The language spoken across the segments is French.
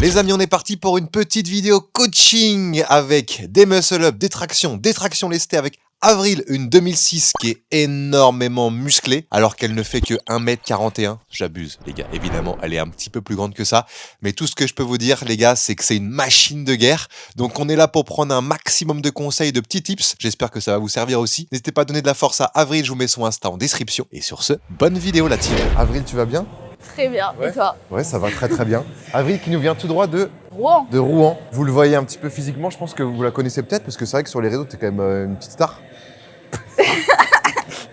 Les amis, on est parti pour une petite vidéo coaching avec des muscle-up, des tractions lestées avec Avril, une 2006 qui est énormément musclée alors qu'elle ne fait que 1m41. J'abuse les gars, évidemment elle est un petit peu plus grande que ça, mais tout ce que je peux vous dire les gars, c'est que c'est une machine de guerre. Donc on est là pour prendre un maximum de conseils, de petits tips, j'espère que ça va vous servir aussi. N'hésitez pas à donner de la force à Avril, je vous mets son Insta en description. Et sur ce, bonne vidéo la team. Avril, tu vas bien? Très bien, Ouais. et toi? Ouais, ça va très très bien. Avril qui nous vient tout droit de Rouen. Rouen. Vous le voyez un petit peu physiquement, je pense que vous la connaissez peut-être parce que c'est vrai que sur les réseaux, t'es quand même une petite star.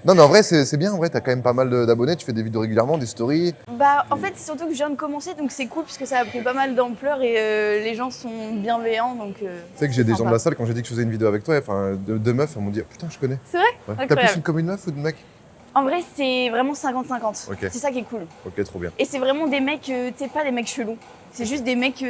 Non mais en vrai c'est bien, en vrai t'as quand même pas mal d'abonnés, tu fais des vidéos régulièrement, des stories. Bah en fait c'est surtout que je viens de commencer donc c'est cool puisque ça a pris pas mal d'ampleur et les gens sont bienveillants donc Tu sais que j'ai des gens sympa. de la salle, quand j'ai dit que je faisais une vidéo avec toi, enfin deux meufs, elles m'ont dit putain je connais. C'est vrai? Ouais. T'as Incroyable. plus une comme une meuf ou de mec? En vrai c'est vraiment 50-50, Ok. c'est ça qui est cool. Ok, trop bien. Et c'est vraiment des mecs, tu sais pas des mecs chelous, c'est juste des mecs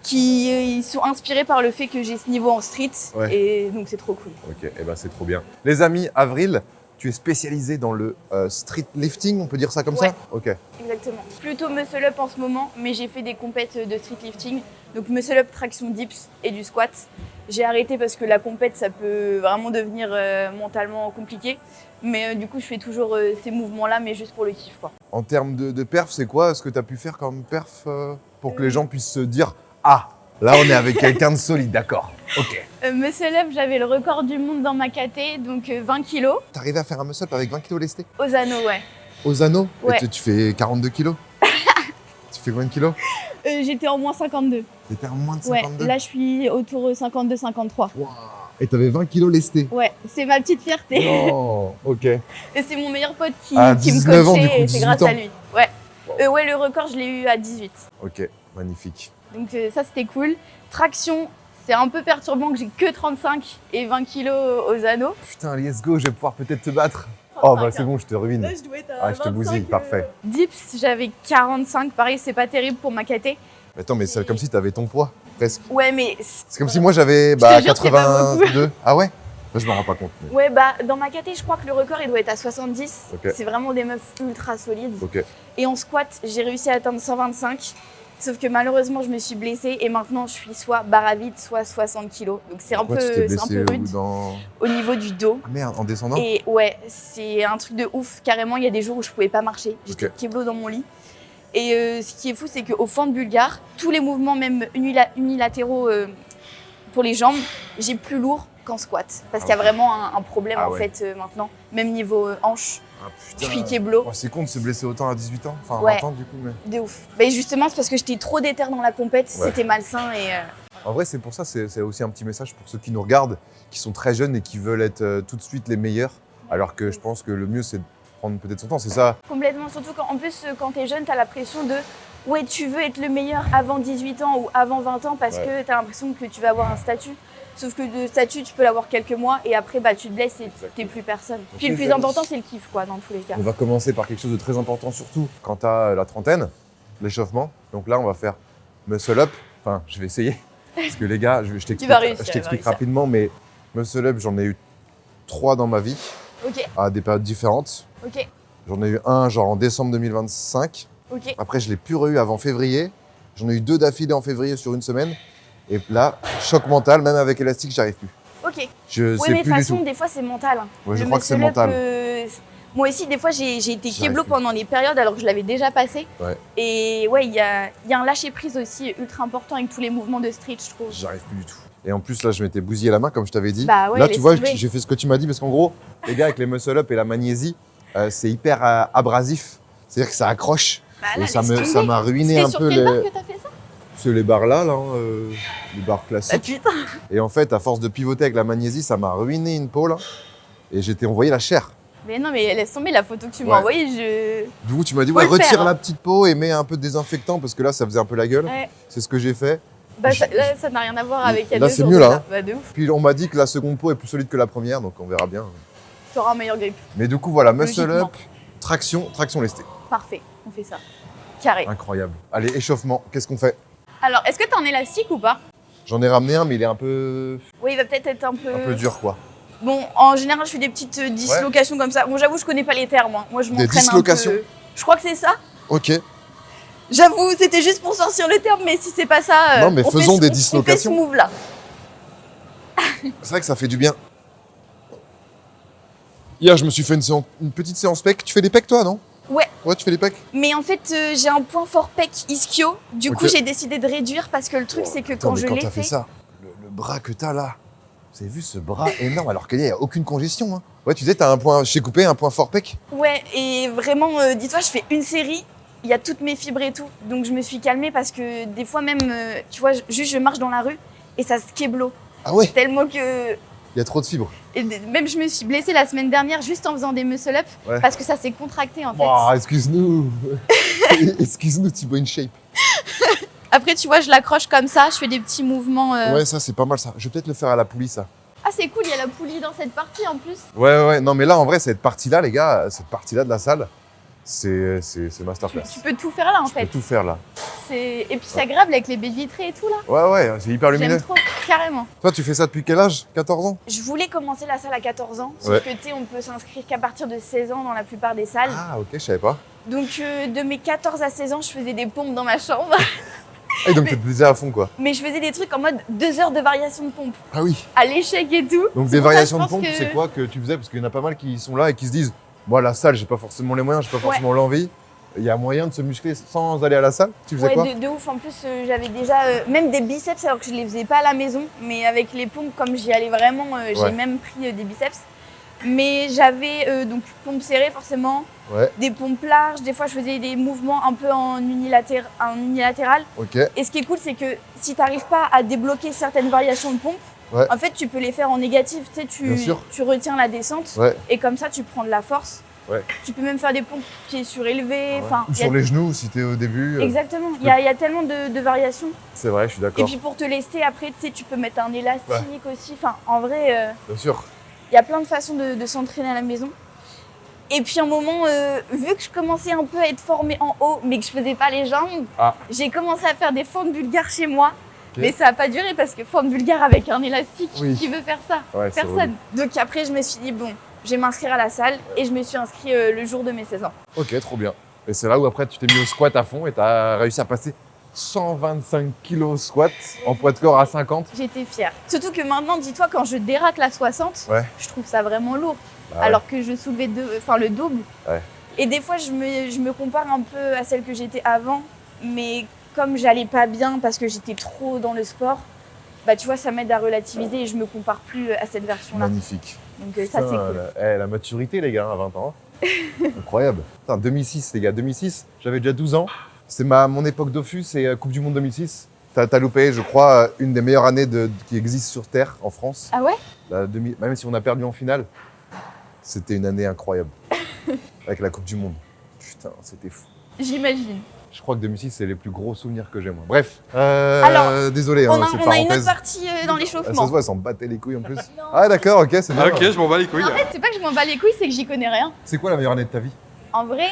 qui ils sont inspirés par le fait que j'ai ce niveau en street Ouais. et donc c'est trop cool. Ok, et ben c'est trop bien. Les amis, Avril, tu es spécialisée dans le street lifting, on peut dire ça comme Ouais. ça? Ok. Exactement. Plutôt muscle up en ce moment, mais j'ai fait des compètes de street lifting, donc muscle up, traction dips et du squat. J'ai arrêté parce que la compète, ça peut vraiment devenir mentalement compliqué. Mais du coup, je fais toujours ces mouvements-là, mais juste pour le kiff, quoi. En termes de perf, c'est quoi ce que tu as pu faire comme perf pour que les gens puissent se dire ah, là on est avec quelqu'un de solide, d'accord. Ok. Muscle up, j'avais le record du monde dans ma KT, donc 20 kilos. T'arrivais à faire un muscle-up avec 20 kilos lestés? Aux anneaux, ouais. Aux anneaux? Ouais. Et tu fais 42 kilos? Tu fais combien de kilos? J'étais en moins 52. T'étais en moins de Ouais, 52? là je suis autour de 52-53. Wow. Et t'avais 20 kilos lestés? Ouais, c'est ma petite fierté. Non. Ok. Et c'est mon meilleur pote qui À me 19 ans, du coachait coup, et c'est 18 grâce ans. à lui. Ouais. Ouais, le record, je l'ai eu à 18. Ok, magnifique. Donc ça, c'était cool. Traction, c'est un peu perturbant que j'ai que 35 et 20 kilos aux anneaux. Putain, let's go, je vais pouvoir peut-être te battre. Oh bah 35, c'est bon, je te ruine. Là, je dois être à Ah, je te 25, bousille, parfait. Dips, j'avais 45. Pareil, c'est pas terrible pour ma KT. Attends, mais c'est comme si t'avais ton poids, presque. Ouais, mais... C'est comme si moi j'avais te jure, c'est pas 82. Ah ouais? Là, je m'en rends pas compte. mais- Ouais, bah, dans ma KT, je crois que le record, il doit être à 70. Ok. C'est vraiment des meufs ultra solides. Ok. Et en squat, j'ai réussi à atteindre 125. Sauf que malheureusement, je me suis blessée et maintenant, je suis soit barre à vide, soit 60 kilos. Donc c'est un Pourquoi tu t'es peu, c'est un blessé peu rude dans... au niveau du dos. Ah merde, en descendant? Et ouais, c'est un truc de ouf. Carrément, il y a des jours où je pouvais pas marcher. J'étais Ok. keblo dans mon lit. Et ce qui est fou, c'est qu'au fond de bulgare, tous les mouvements, même unilatéraux pour les jambes, j'ai plus lourd qu'en squat. Parce qu'il y a vraiment un problème Ah en ouais. fait maintenant. Même niveau hanche, Ah je putain. suis keblo. Oh, c'est con de se blesser autant à 18 ans. Enfin, Ouais. 20 ans du coup. Mais... De ouf. Mais justement, c'est parce que j'étais trop déter dans la compète, Ouais. c'était malsain et... En vrai, c'est pour ça, c'est aussi un petit message pour ceux qui nous regardent, qui sont très jeunes et qui veulent être tout de suite les meilleurs. Alors que je pense que le mieux, c'est de prendre peut-être son temps. C'est ça? Complètement, surtout qu'en plus, quand t'es jeune, t'as la pression de ouais, tu veux être le meilleur avant 18 ans ou avant 20 ans parce Ouais. que t'as l'impression que tu vas avoir un statut. Sauf que le statut, tu peux l'avoir quelques mois et après, bah, tu te blesses et t'es plus personne. Puis le les plus amis. important, c'est le kiff, quoi, dans tous les cas. On va commencer par quelque chose de très important, surtout quand tu as la trentaine, l'échauffement. Donc là, on va faire muscle up. Enfin, je vais essayer. Parce que les gars, je vas t'explique réussir, je tu vas t'explique réussir. rapidement, mais muscle up, j'en ai eu 3 dans ma vie, Ok, à des périodes différentes. ok, J'en ai eu un, genre en décembre 2025. ok. Après, je l'ai plus eu avant février. J'en ai eu 2 d'affilée en février sur une semaine. Et là, choc mental, même avec élastique, j'arrive plus. Ok. Je Ouais, sais mais de plus toute du façon, tout. des fois, c'est mental. Ouais, je Le crois que c'est muscle-up, mental. moi aussi, des fois, j'ai été J'y keblo arrive plus. pendant des périodes alors que je l'avais déjà passé. Ouais. Et ouais, il y a un lâcher-prise aussi ultra important avec tous les mouvements de street, je trouve. J'arrive plus du tout. Et en plus, là, je m'étais bousillé la main, comme je t'avais dit. Bah ouais, là, tu laisse vois, tomber. j'ai fait ce que tu m'as dit, parce qu'en gros, les gars, avec les muscle-up et la magnésie, c'est hyper abrasif. C'est-à-dire que ça accroche. Bah Et là, ça laisse ça tomber. m'a ruiné C'était un sur peu quelle barre les... que t'as fait ça? C'est les barres là, les barres Ah classiques. putain. Et en fait, à force de pivoter avec la magnésie, ça m'a ruiné une peau, là. Et j'étais envoyé la chair. Mais non, mais laisse tomber la photo que tu m'as Ouais. envoyée, je... Du coup, tu m'as dit, Faut ouais, le faire, retire hein. la petite peau et mets un peu de désinfectant, parce que là, ça faisait un peu la gueule. Ouais. C'est ce que j'ai fait. Bah, là, ça n'a rien à voir avec il y a Là, 2 c'est jours. mieux, là, déjà. hein. Bah, de ouf. Puis on m'a dit que la seconde peau est plus solide que la première, donc on verra bien. T'auras un meilleur grip. Mais du coup, voilà, muscle Logiquement. up, traction lestée. Parfait, on fait ça. Carré. Incroyable. Allez, échauffement, qu'est-ce qu'on fait? Alors, est-ce que t'as un élastique ou pas? J'en ai ramené un, mais il est un peu Oui, il va peut-être être un peu... dur, quoi. Bon, en général, je fais des petites dislocations comme ça. Bon, j'avoue, je connais pas les termes. Moi, je Des m'entraîne un dislocations? peu. Je crois que c'est ça. Ok. J'avoue, c'était juste pour sortir le terme, mais si c'est pas ça, Non, mais on faisons fait, des on dislocations. fait ce move-là. C'est vrai que ça fait du bien. Hier, je me suis fait une petite séance pec. Tu fais des pecs, toi, non? Ouais. Ouais, tu fais des pecs? Mais en fait, j'ai un point fort pec ischio. Du coup, Ok. j'ai décidé de réduire parce que le truc, c'est que Attends, quand mais je quand l'ai t'as fait ça, le bras que t'as là, vous avez vu ce bras énorme alors qu'il n'y a aucune congestion. Hein. Ouais, tu disais, t'as un point, chez coupé, un point fort pec. Ouais, et vraiment, dis-toi, je fais une série, il y a toutes mes fibres et tout. Donc je me suis calmée parce que des fois même, tu vois, juste je marche dans la rue et ça se kéblo. Ah ouais, Tellement que... il y a trop de fibres. Et même je me suis blessée la semaine dernière juste en faisant des muscle-up Ouais. parce que ça s'est contracté en fait. Oh, excuse-nous. Excuse-nous, Thibaut InShape. Après, tu vois, je l'accroche comme ça, je fais des petits mouvements. Ouais, ça, c'est pas mal ça. Je vais peut-être le faire à la poulie, ça. Ah, c'est cool, il y a la poulie dans cette partie en plus. Ouais. Non, mais là, en vrai, cette partie-là, les gars, cette partie-là de la salle, c'est masterclass. Tu peux tout faire là en Je fait. peux tout faire là. Et puis c'est agréable avec les baies vitrées et tout là. Ouais, c'est hyper lumineux. J'aime trop, carrément. Toi, tu fais ça depuis quel âge? 14 ans? Je voulais commencer la salle à 14 ans, sauf Ouais. que tu sais, on peut s'inscrire qu'à partir de 16 ans dans la plupart des salles. Ah, ok, je savais pas. Donc de mes 14 à 16 ans, je faisais des pompes dans ma chambre. Et donc, t'es déjà à fond, quoi. Mais je faisais des trucs en mode 2 heures de variation de pompe, Ah oui. à l'échec et tout. Donc, C'est des pour ça, variations je de pense pompe, que- c'est quoi que tu faisais? Parce qu'il y en a pas mal qui sont là et qui se disent, moi, la salle, j'ai pas forcément les moyens, j'ai pas forcément l'envie. Il y a moyen de se muscler sans aller à la salle? Tu faisais Ouais, quoi? de ouf. En plus, j'avais déjà même des biceps alors que je les faisais pas à la maison. Mais avec les pompes, comme j'y allais vraiment, j'ai Ouais. même pris des biceps. Mais j'avais donc pompes serrées forcément, Ouais, des pompes larges. Des fois, je faisais des mouvements un peu en unilatéral. ok. Et ce qui est cool, c'est que si tu n'arrives pas à débloquer certaines variations de pompes, Ouais. en fait, tu peux les faire en négatif. Tu sais, Bien sûr. tu retiens la descente Ouais. et comme ça, tu prends de la force. Ouais. Tu peux même faire des pompes pieds surélevés. Enfin, Ou il y a- sur les genoux, si t'es au début. Exactement. Il y a tellement de variations. C'est vrai, je suis Et d'accord. puis pour te lester, après, tu sais, tu peux mettre un élastique aussi. Enfin, en vrai, Bien sûr. il y a plein de façons de s'entraîner à la maison. Et puis un moment, vu que je commençais un peu à être formée en haut, mais que je faisais pas les jambes, Ah. j'ai commencé à faire des fentes bulgares chez moi. Ok. Mais ça n'a pas duré parce que fente bulgare avec un élastique, Oui. qui veut faire ça? Ouais, c'est Personne. Donc après, je me suis dit, bon, je vais m'inscrire à la salle et je me suis inscrite le jour de mes 16 ans. Ok, trop bien. Et c'est là où après tu t'es mis au squat à fond et t'as réussi à passer 125 kilos squat en poids de corps à 50. J'étais fière. Surtout que maintenant, dis-toi, quand je déraque la 60, Ouais. je trouve ça vraiment lourd. Bah ouais. Alors que je soulevais le double. Ouais. Et des fois, je me compare un peu à celle que j'étais avant. Mais comme j'allais pas bien parce que j'étais trop dans le sport, bah tu vois, ça m'aide à relativiser et je me compare plus à cette version-là. Magnifique. Donc ça, c'est cool. La maturité, les gars, à 20 ans. Incroyable. Putain, 2006, les gars, 2006, j'avais déjà 12 ans. C'est mon époque Dofus et Coupe du Monde 2006. T'as loupé, je crois, une des meilleures années qui existent sur Terre, en France. Ah ouais? Même si on a perdu en finale, c'était une année incroyable. Avec la Coupe du Monde. Putain, c'était fou. J'imagine. Je crois que 2006, c'est les plus gros souvenirs que j'ai, moi. Bref. Alors, désolé, On hein, a, cette on a une autre parenthèse. partie dans Ah, ça l'échauffement. se voit, elle s'en battait les couilles en plus. Ah d'accord, ok, c'est bien. Ah, ok, je m'en bats les couilles. En fait, c'est pas que je m'en bats les couilles, c'est que j'y connais rien. C'est quoi la meilleure année de ta vie? En vrai,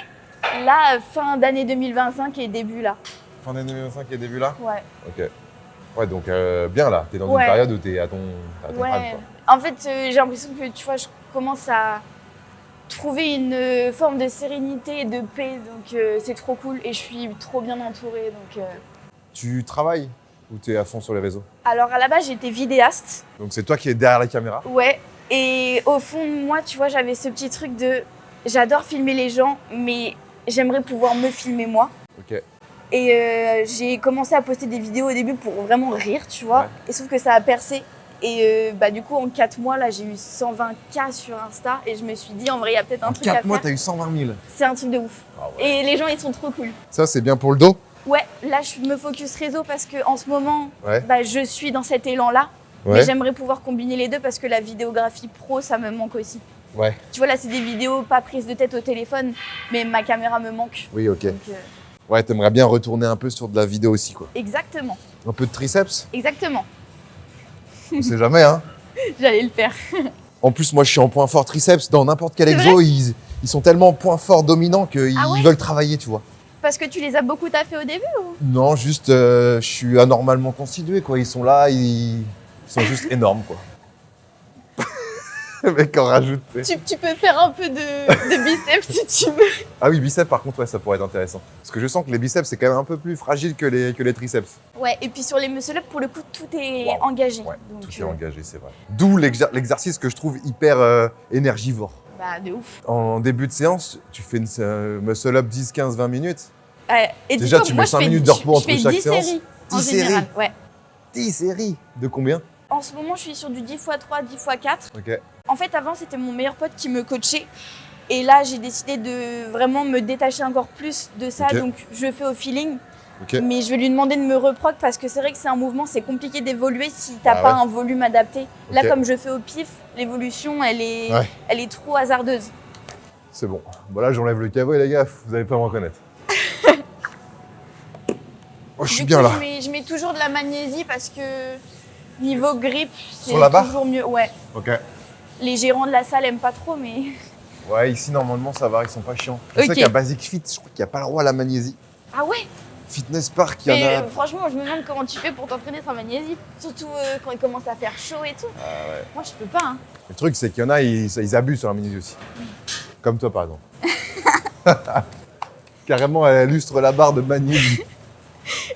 là, fin d'année 2025 et début là. Fin d'année 2025 et début là? Ouais. Ok. Ouais, donc bien là. T'es dans Ouais. une période où t'es à ton prime, Ouais. quoi. En fait, j'ai l'impression que tu vois, je commence à trouver une forme de sérénité et de paix. Donc c'est trop cool et je suis trop bien entourée. Donc, Tu travailles ou t'es à fond sur les réseaux? Alors à la base, j'étais vidéaste. Donc c'est toi qui es derrière la caméra? Ouais. Et au fond de moi, tu vois, j'avais ce petit truc de j'adore filmer les gens, mais j'aimerais pouvoir me filmer moi. Ok. Et j'ai commencé à poster des vidéos au début pour vraiment rire, tu vois. Ouais. Et sauf que ça a percé. Et bah, du coup, en 4 mois, là, j'ai eu 120K sur Insta. Et je me suis dit, en vrai, il y a peut-être un En truc à 4 mois, faire. t'as eu 120 000. C'est un truc de ouf. Ah ouais. Et les gens, ils sont trop cool. Ça, c'est bien pour le dos? Ouais, là, je me focus réseau parce qu'en ce moment, Ouais. bah, je suis dans cet élan-là. Mais Ouais. j'aimerais pouvoir combiner les deux parce que la vidéographie pro, ça me manque aussi. Ouais. Tu vois, là, c'est des vidéos pas prises de tête au téléphone, mais ma caméra me manque. Oui, ok. Donc, Ouais, t'aimerais bien retourner un peu sur de la vidéo aussi, quoi. exactement, Un peu de triceps? exactement. On sait jamais, hein. J'allais le faire. En plus, moi, je suis en point fort triceps. Dans n'importe quel C'est exo, ils sont tellement point fort dominants qu'ils Ah ouais veulent travailler, tu vois. Parce que tu les as beaucoup taffés au début ou? Non, juste, je suis anormalement constitué, quoi. Ils sont là, ils sont juste énormes, quoi. Le mec en rajoute. Tu peux faire un peu de biceps si tu veux. Ah oui, biceps par contre, ouais, ça pourrait être intéressant. Parce que je sens que les biceps, c'est quand même un peu plus fragile que les triceps. Ouais, et puis sur les muscle-up, pour le coup, tout est Wow. engagé. Ouais, Donc, tout est engagé, c'est vrai. D'où l'exercice que je trouve hyper énergivore. Bah, de ouf. En début de séance, tu fais une muscle-up 10, 15, 20 minutes. Et Déjà, dis-toi, tu moi, mets 5 je fais- minutes de repos je entre fais chaque 10 séance. séries, 10 en général, séries. ouais. 10 séries. De combien? En ce moment, je suis sur du 10x3, 10x4. Ok. En fait, avant, c'était mon meilleur pote qui me coachait. Et là, j'ai décidé de vraiment me détacher encore plus de ça. Ok. Donc, je fais au feeling. Ok. Mais je vais lui demander de me reproc parce que c'est vrai que c'est un mouvement, c'est compliqué d'évoluer si t'as Ah pas ouais. un volume adapté. Là, Ok. comme je fais au pif, l'évolution, elle est trop hasardeuse. C'est bon. Bon là, j'enlève le caveau et les gars, vous allez pas me reconnaître. Oh, je suis Du bien coup, là. je mets toujours de la magnésie parce que niveau grip, c'est Sur la barre toujours mieux. Ouais. Ok. Les gérants de la salle aiment pas trop, mais. Ouais, ici, normalement, ça va, ils sont pas chiants. Je Ok. sais qu'à Basic Fit, je crois qu'il n'y a pas le droit à la magnésie. Ah ouais. Fitness Park, il y en Mais a. franchement, je me demande comment tu fais pour t'entraîner sans magnésie. Surtout quand il commence à faire chaud et tout. Ah ouais. Moi, je peux pas. Hein. Le truc, c'est qu'il y en a, ils abusent sur la magnésie aussi. Comme toi, par exemple. Carrément, elle lustre la barre de magnésie.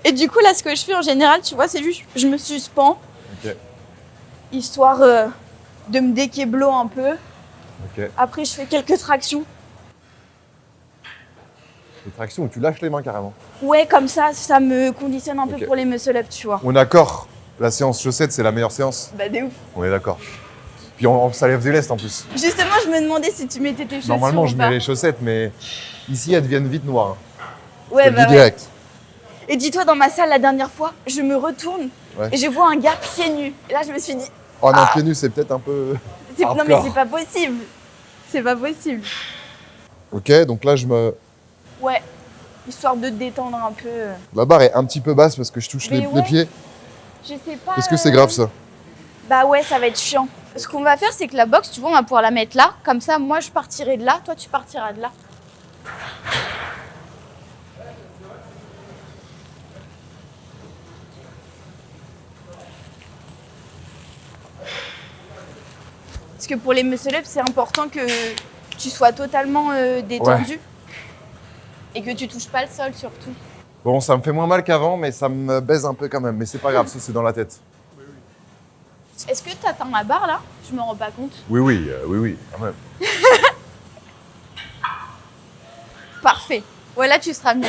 Et du coup, là, ce que je fais en général, tu vois, c'est juste, je me suspends, Ok. histoire de me dékéblo un peu. Ok. Après, je fais quelques tractions. Les tractions où tu lâches les mains carrément. Ouais, comme ça me conditionne un peu Ok. pour les muscle-up, tu vois. On est d'accord, la séance chaussettes, c'est la meilleure séance. Bah, de ouf. On est d'accord. Puis ça lève des lestes en plus. Justement, je me demandais si tu mettais tes chaussures Normalement, ou je pas. mets les chaussettes, mais ici, elles deviennent vite noires. Ouais, Je te le bah dis ouais. direct. Et dis-toi, dans ma salle, la dernière fois, je me retourne Ouais. et je vois un gars pieds nus. Et là, je me suis dit, Oh non, pieds nus, c'est peut-être un peu. non mais Hardcore. c'est pas possible. C'est pas possible. Ok, donc là, Ouais, histoire de te détendre un peu. la barre est un petit peu basse parce que je touche Mais les ouais. pieds. Je sais pas. Est-ce que c'est grave ça? Bah ouais, ça va être chiant. Ce qu'on va faire, c'est que la box, tu vois, on va pouvoir la mettre là. Comme ça, moi, je partirai de là, toi, tu partiras de là. Parce que pour les muscle-up, c'est important que tu sois totalement détendu. Et que tu touches pas le sol, surtout. Bon, ça me fait moins mal qu'avant, mais ça me baise un peu quand même. Mais c'est pas grave, ça c'est dans la tête. Est-ce que tu atteins la barre, là? Je me rends pas compte. Oui, quand même. Parfait. Voilà, tu seras mieux.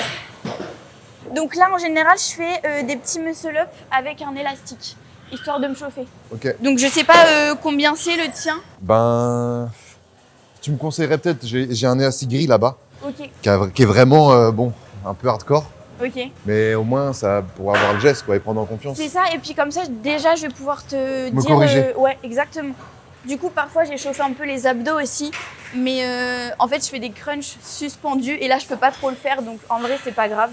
Donc là, en général, je fais des petits muscle-up avec un élastique, histoire de me chauffer. Ok. Donc je sais pas combien c'est le tien. Ben. Tu me conseillerais peut-être, j'ai un élastique gris là-bas, Ok, qui est vraiment, bon, un peu hardcore. ok. Mais au moins, ça pour avoir le geste, quoi, et prendre en confiance. C'est ça, et puis comme ça, déjà, je vais pouvoir te Me dire... corriger. ouais, exactement. Du coup, parfois, j'ai chauffé un peu les abdos aussi. Mais en fait, je fais des crunchs suspendus. Et là, je peux pas trop le faire. Donc, en vrai, c'est pas grave.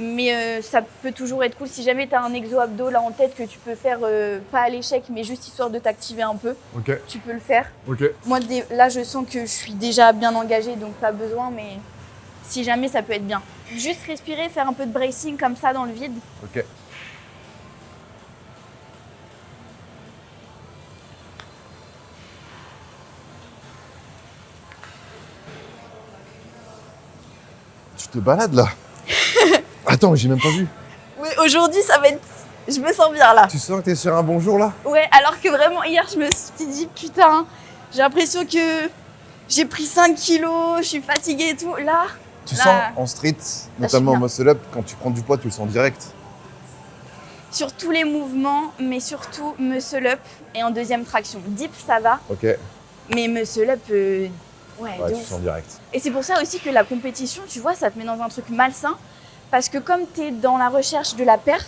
Mais ça peut toujours être cool. Si jamais tu as un exo-abdo là en tête que tu peux faire, pas à l'échec, mais juste histoire de t'activer un peu, Ok, tu peux le faire. ok. Moi, là, je sens que je suis déjà bien engagée. Donc, pas besoin. Mais si jamais, ça peut être bien. Juste respirer, faire un peu de bracing comme ça dans le vide. Ok. Tu te balades là? Attends, j'ai même pas vu. Oui, aujourd'hui, ça va être... Je me sens bien là. Tu sens que t'es sur un bon jour là? Ouais, alors que vraiment, hier, je me suis dit, putain, j'ai l'impression que j'ai pris 5 kilos, je suis fatiguée et tout. Là, Tu Là- sens en street, notamment en bien. muscle up, quand tu prends du poids, tu le sens direct. sur tous les mouvements, mais surtout muscle up et en deuxième traction. Dip, ça va, Ok, ouais, mais muscle up, ouais, de tu ouf. sens direct. Et c'est pour ça aussi que la compétition, tu vois, ça te met dans un truc malsain. Parce que comme tu es dans la recherche de la perf,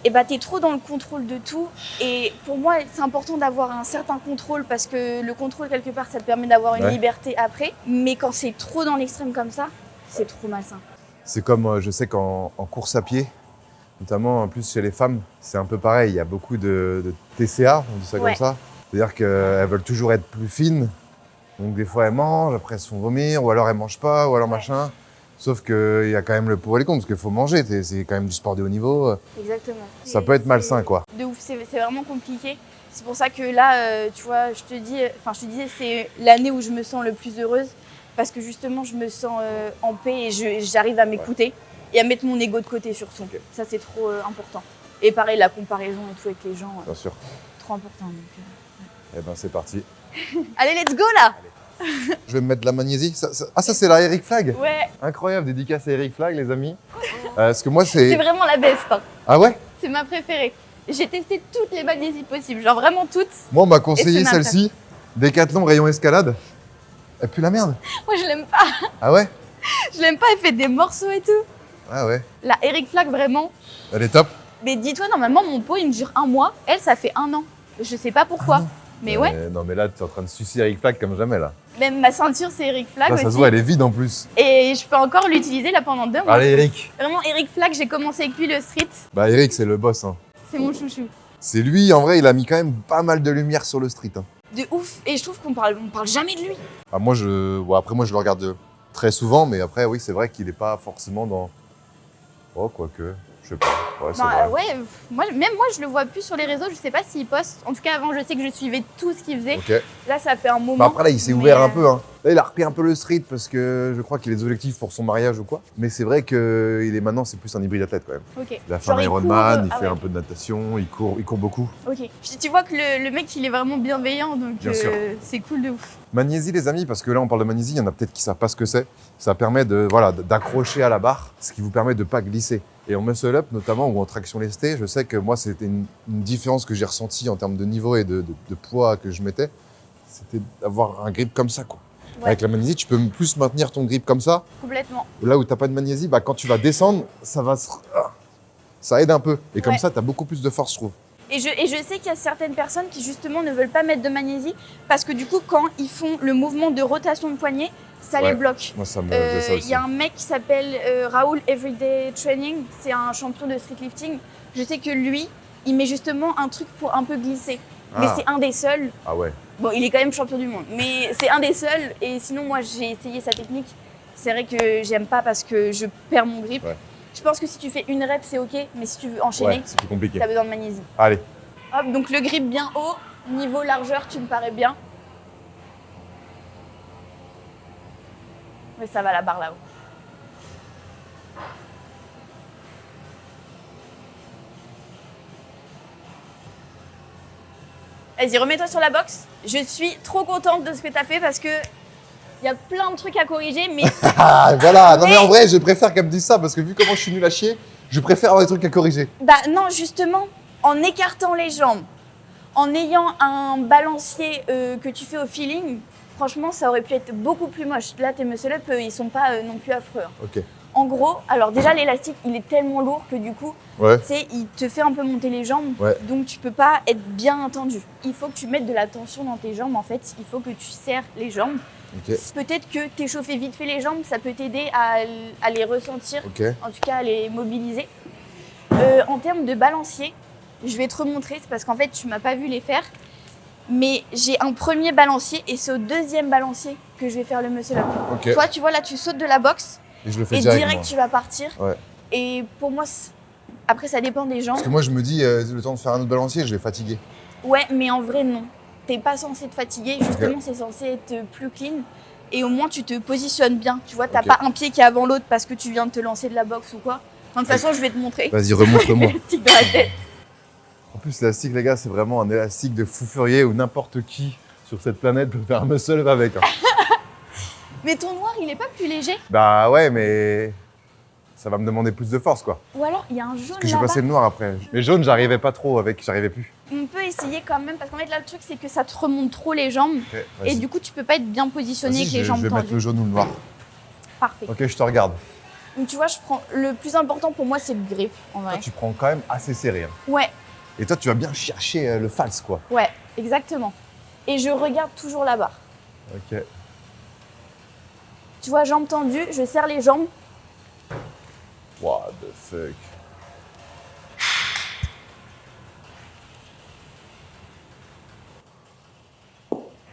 et bah, tu es trop dans le contrôle de tout. Et pour moi, c'est important d'avoir un certain contrôle parce que le contrôle, quelque part, ça te permet d'avoir une Ouais. liberté après. Mais quand c'est trop dans l'extrême comme ça, c'est trop malsain. C'est comme, je sais qu'en course à pied, notamment en plus chez les femmes, c'est un peu pareil. Il y a beaucoup de TCA, on dit ça Ouais. comme ça. C'est-à-dire qu'elles veulent toujours être plus fines. Donc des fois elles mangent, après elles se font vomir, ou alors elles mangent pas, ou alors Ouais. machin. Sauf qu'il y a quand même le pour et le contre, parce qu'il faut manger, c'est quand même du sport de haut niveau. Exactement. Ça peut être malsain, quoi. De ouf, c'est vraiment compliqué. C'est pour ça que là, tu vois, je te disais, c'est l'année où je me sens le plus heureuse parce que justement, je me sens en paix et j'arrive à m'écouter et à mettre mon ego de côté surtout. Okay. Ça, c'est trop important. Et pareil, la comparaison et tout avec les gens. Bien sûr. Trop important. Donc, Eh ben, c'est parti. Allez, let's go là. Je vais me mettre de la magnésie. Ça, c'est la Eric Flag. Ouais. Incroyable, dédicace à Eric Flag, les amis. Parce que moi, c'est vraiment la best. Hein. Ah ouais? C'est ma préférée. J'ai testé toutes les magnésies possibles, genre vraiment toutes. Moi, on m'a conseillé celle-ci, Décathlon rayon escalade. Elle pue la merde. Moi, je l'aime pas. Ah ouais? Je l'aime pas, elle fait des morceaux et tout. Ah ouais? La Eric Flag, vraiment. Elle est top. Mais dis-toi, normalement, mon pot, il me dure 1 mois. Elle, ça fait 1 an. Je sais pas pourquoi. Mais ouais. Non, mais là, tu es en train de sucer Eric Flag comme jamais, là. Même ma ceinture, c'est Eric Flag là, aussi. Ça se voit, elle est vide en plus. Et je peux encore l'utiliser là pendant 2 mois. Allez, Eric. Vraiment, Eric Flag, j'ai commencé avec lui le street. Bah, Eric, c'est le boss. Hein. C'est mon chouchou. C'est lui, en vrai, il a mis quand même pas mal de lumière sur le street. Hein. De ouf. Et je trouve qu'on parle jamais de lui. Ah, moi, après, moi, je le regarde très souvent, mais après, oui, c'est vrai qu'il n'est pas forcément dans. Oh, quoique. Je sais pas. Ouais, bah, ouais, même moi, je le vois plus sur les réseaux. Je sais pas s'il poste. En tout cas, avant, je sais que je suivais tout ce qu'il faisait. Okay. Là, ça fait un moment. Bah après, là, il s'est ouvert un peu. Hein. Là, il a repris un peu le street parce que je crois qu'il a des objectifs pour son mariage ou quoi. Mais c'est vrai que maintenant, c'est plus un hybride athlète quand même. Okay. Il a fait un Ironman, il fait un peu de natation, il court beaucoup. Ok. Puis tu vois que le mec, il est vraiment bienveillant, donc c'est cool de ouf. Magnésie, les amis, parce que là, on parle de magnésie, il y en a peut-être qui savent pas ce que c'est. Ça permet d'accrocher à la barre, ce qui vous permet de pas glisser. Et en muscle up, notamment, ou en traction lestée, je sais que moi, c'était une différence que j'ai ressentie en termes de niveau et de poids que je mettais. C'était d'avoir un grip comme ça, quoi. Ouais. Avec la magnésie, tu peux plus maintenir ton grip comme ça. Complètement. Là où tu n'as pas de magnésie, bah, quand tu vas descendre, ça aide un peu. Et comme ça, tu as beaucoup plus de force, je trouve. Et je sais qu'il y a certaines personnes qui, justement, ne veulent pas mettre de magnésie parce que, du coup, quand ils font le mouvement de rotation de poignet, ça les bloque. Moi, ça me fait ça aussi. Il y a un mec qui s'appelle Raoul Everyday Training. C'est un champion de street lifting. Je sais que lui, il met justement un truc pour un peu glisser. Mais c'est un des seuls. Ah ouais. Bon, il est quand même champion du monde, mais c'est un des seuls. Et sinon, moi, j'ai essayé sa technique. C'est vrai que j'aime pas parce que je perds mon grip. Ouais. Je pense que si tu fais une rep, c'est ok, mais si tu veux enchaîner, c'est plus compliqué. T'as besoin de magnésie. Allez. Hop, donc le grip bien haut, niveau largeur, tu me parais bien. Mais ça va la barre là-haut. Vas-y, remets-toi sur la boxe. Je suis trop contente de ce que tu as fait parce que il y a plein de trucs à corriger, mais... voilà, non mais en vrai, je préfère qu'elle me dise ça parce que vu comment je suis nul à chier, je préfère avoir des trucs à corriger. Bah non, justement, en écartant les jambes, en ayant un balancier que tu fais au feeling, franchement, ça aurait pu être beaucoup plus moche. Là, tes muscle-up, ils sont pas non plus affreux. Hein. Ok. En gros, alors déjà, l'élastique, il est tellement lourd que du coup, il te fait un peu monter les jambes. Ouais. Donc, tu peux pas être bien tendu. Il faut que tu mettes de la tension dans tes jambes. En fait, il faut que tu serres les jambes. Okay. Peut-être que t'échauffer vite fait les jambes, ça peut t'aider à les ressentir, en tout cas à les mobiliser. En termes de balancier, je vais te remontrer, c'est parce qu'en fait, tu m'as pas vu les faire. Mais j'ai un premier balancier et c'est au deuxième balancier que je vais faire le muscle-up. Okay. Toi, tu vois, là, tu sautes de la boxe. Et je le fais direct, tu vas partir. Ouais. Et pour moi, après, ça dépend des gens. Parce que moi, je me dis, le temps de faire un autre balancier, je vais fatiguer. Ouais, mais en vrai, non. T'es pas censé te fatiguer. Justement, c'est censé être plus clean. Et au moins, tu te positionnes bien. Tu vois, t'as pas un pied qui est avant l'autre parce que tu viens de te lancer de la boxe ou quoi. Enfin, de toute façon, je vais te montrer. Vas-y, remontre-moi. L'élastique dans la tête. En plus, l'élastique, les gars, c'est vraiment un élastique de fou furieux où n'importe qui sur cette planète peut faire un muscle avec. Hein. Mais ton noir, il est pas plus léger? Bah ouais, mais ça va me demander plus de force, quoi. Ou alors, il y a un jaune parce que j'ai passé le noir après. Mais jaune, j'arrivais pas trop avec, j'arrivais plus. On peut essayer quand même, parce qu'en fait, là, le truc, c'est que ça te remonte trop les jambes. Et du coup, tu peux pas être bien positionné avec les jambes tendues. Je vais mettre le jaune ou le noir. Parfait. Ok, je te regarde. Donc, tu vois, le plus important pour moi, c'est le grip, en vrai. Toi, tu prends quand même assez serré. Hein. Ouais. Et toi, tu vas bien chercher le false, quoi. Ouais, exactement. Et je regarde toujours la barre. Ok. Tu vois, jambes tendues, je serre les jambes. What the fuck.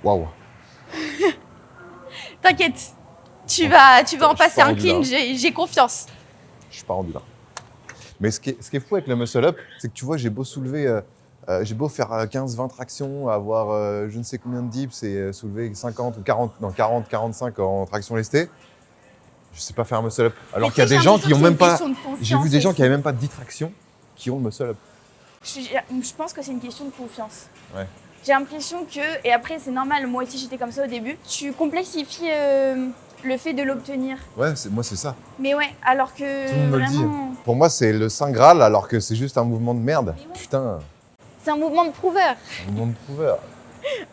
Waouh. T'inquiète, tu vas en suis passer pas un rendu clean, là. j'ai confiance. Je suis pas rendu là. Mais ce qui est fou avec le muscle-up, c'est que tu vois, j'ai beau soulever, j'ai beau faire 15-20 tractions, avoir je ne sais combien de dips et soulever 50 ou 40, non 40, 45 en traction lestée, je sais pas faire un muscle-up. Alors Mais qu'il y a tu sais, des j'ai gens qui ont l'impression même que c'est une pas... question de confiance J'ai vu des gens qui aussi. avaient même pas 10 tractions qui ont le muscle-up. Je pense que c'est une question de confiance. Ouais. J'ai l'impression que, et après c'est normal, moi aussi j'étais comme ça au début, tu complexifies le fait de l'obtenir. Ouais, moi c'est ça. Mais ouais, alors que Tout le monde me le dit. vraiment, Pour moi, c'est le Saint Graal alors que c'est juste un mouvement de merde. Mais ouais. Putain, c'est un mouvement de prouveur. un mouvement de prouveur.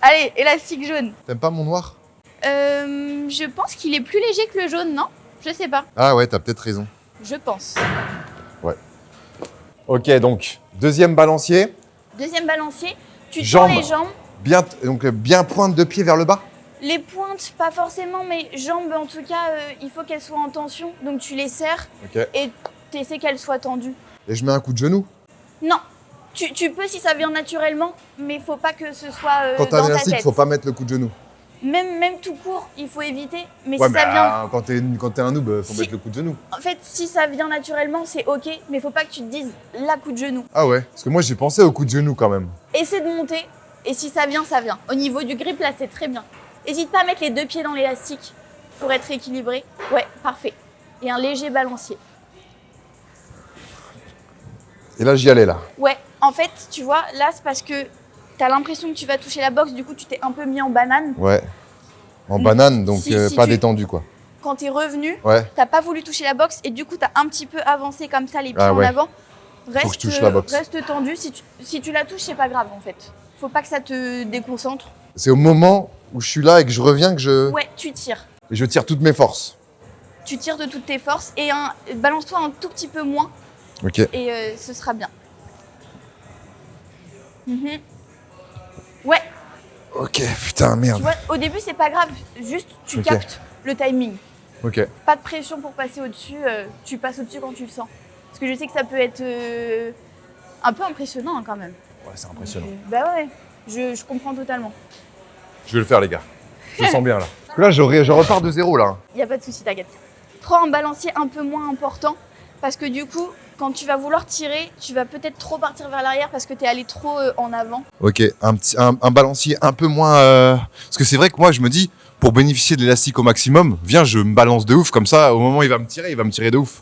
Allez, élastique jaune. T'aimes pas mon noir? Je pense qu'il est plus léger que le jaune, non? Je sais pas. Ah ouais, t'as peut-être raison. Je pense. Ok, donc, deuxième balancier. Deuxième balancier, tu tends Jambes. les jambes. Bien pointe de pied vers le bas. Les pointes, pas forcément, mais jambes en tout cas, il faut qu'elles soient en tension. Donc tu les serres Ok. et tu essaies qu'elles soient tendues. Et je mets un coup de genou. Non, tu peux si ça vient naturellement, mais il faut pas que ce soit Quand t'as dans un ta élastique, tête. faut pas mettre le coup de genou. Même tout court, il faut éviter. Mais Ouais, si mais ça vient, quand t'es un noob, faut Si. mettre le coup de genou. en fait, si ça vient naturellement, c'est ok, mais faut pas que tu te dises la coup de genou. Ah ouais, parce que moi j'ai pensé au coup de genou quand même. Essaie de monter, et si ça vient, ça vient. Au niveau du grip, là, c'est très bien. N'hésite pas à mettre les deux pieds dans l'élastique pour être équilibré. Ouais, parfait. Et un léger balancier. Et là j'y allais là. Ouais, en fait, tu vois, là, c'est parce que t'as l'impression que tu vas toucher la boxe, du coup, tu t'es un peu mis en banane. Ouais. En banane, donc Si pas tu- détendu quoi. Quand t'es revenu, Ouais. t'as pas voulu toucher la boxe, et du coup, t'as un petit peu avancé comme ça, les pieds Ah ouais. en avant. que je touche la boxe. Reste tendu. Si tu la touches, c'est pas grave, en fait. Faut pas que ça te déconcentre. C'est au moment où je suis là et que je reviens que Ouais, tu tires. et je tire toutes mes forces. Tu tires de toutes tes forces, et balance-toi un tout petit peu moins, Ok. et ce sera bien. Mhm. Ouais, Ok, putain, tu merde. vois, au début, c'est pas grave. Juste, tu Ok. captes le timing. Ok. Pas de pression pour passer au-dessus. Tu passes au-dessus quand tu le sens. Parce que je sais que ça peut être un peu impressionnant hein, quand même. Ouais, c'est impressionnant. Bah ouais, je comprends totalement. Je vais le faire, les gars. Je le sens bien là. Là, je repars de zéro là. Il n'y a pas de souci, t'inquiète. Prends un balancier un peu moins important. Parce que du coup, quand tu vas vouloir tirer, tu vas peut-être trop partir vers l'arrière parce que tu es allé trop en avant. Ok, un balancier un peu moins. Parce que c'est vrai que moi, je me dis, pour bénéficier de l'élastique au maximum, viens, je me balance de ouf, comme ça, au moment où il va me tirer de ouf.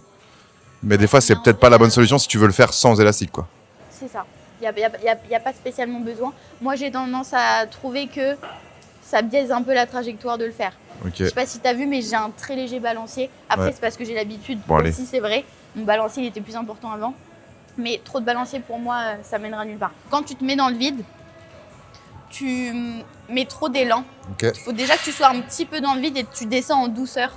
Mais des fois, c'est peut-être pas la bonne solution si tu veux le faire sans élastique, quoi. C'est ça. Il n'y a pas spécialement besoin. Moi, j'ai tendance à trouver que ça biaise un peu la trajectoire de le faire. Ok. Je sais pas si tu as vu, mais j'ai un très léger balancier. Après, Ouais. c'est parce que j'ai l'habitude. Bon, allez. Aussi, c'est vrai. Mon balancier, il était plus important avant. Mais trop de balancier, pour moi, ça mènera nulle part. Quand tu te mets dans le vide, tu mets trop d'élan. Ok. Il faut déjà que tu sois un petit peu dans le vide et tu descends en douceur,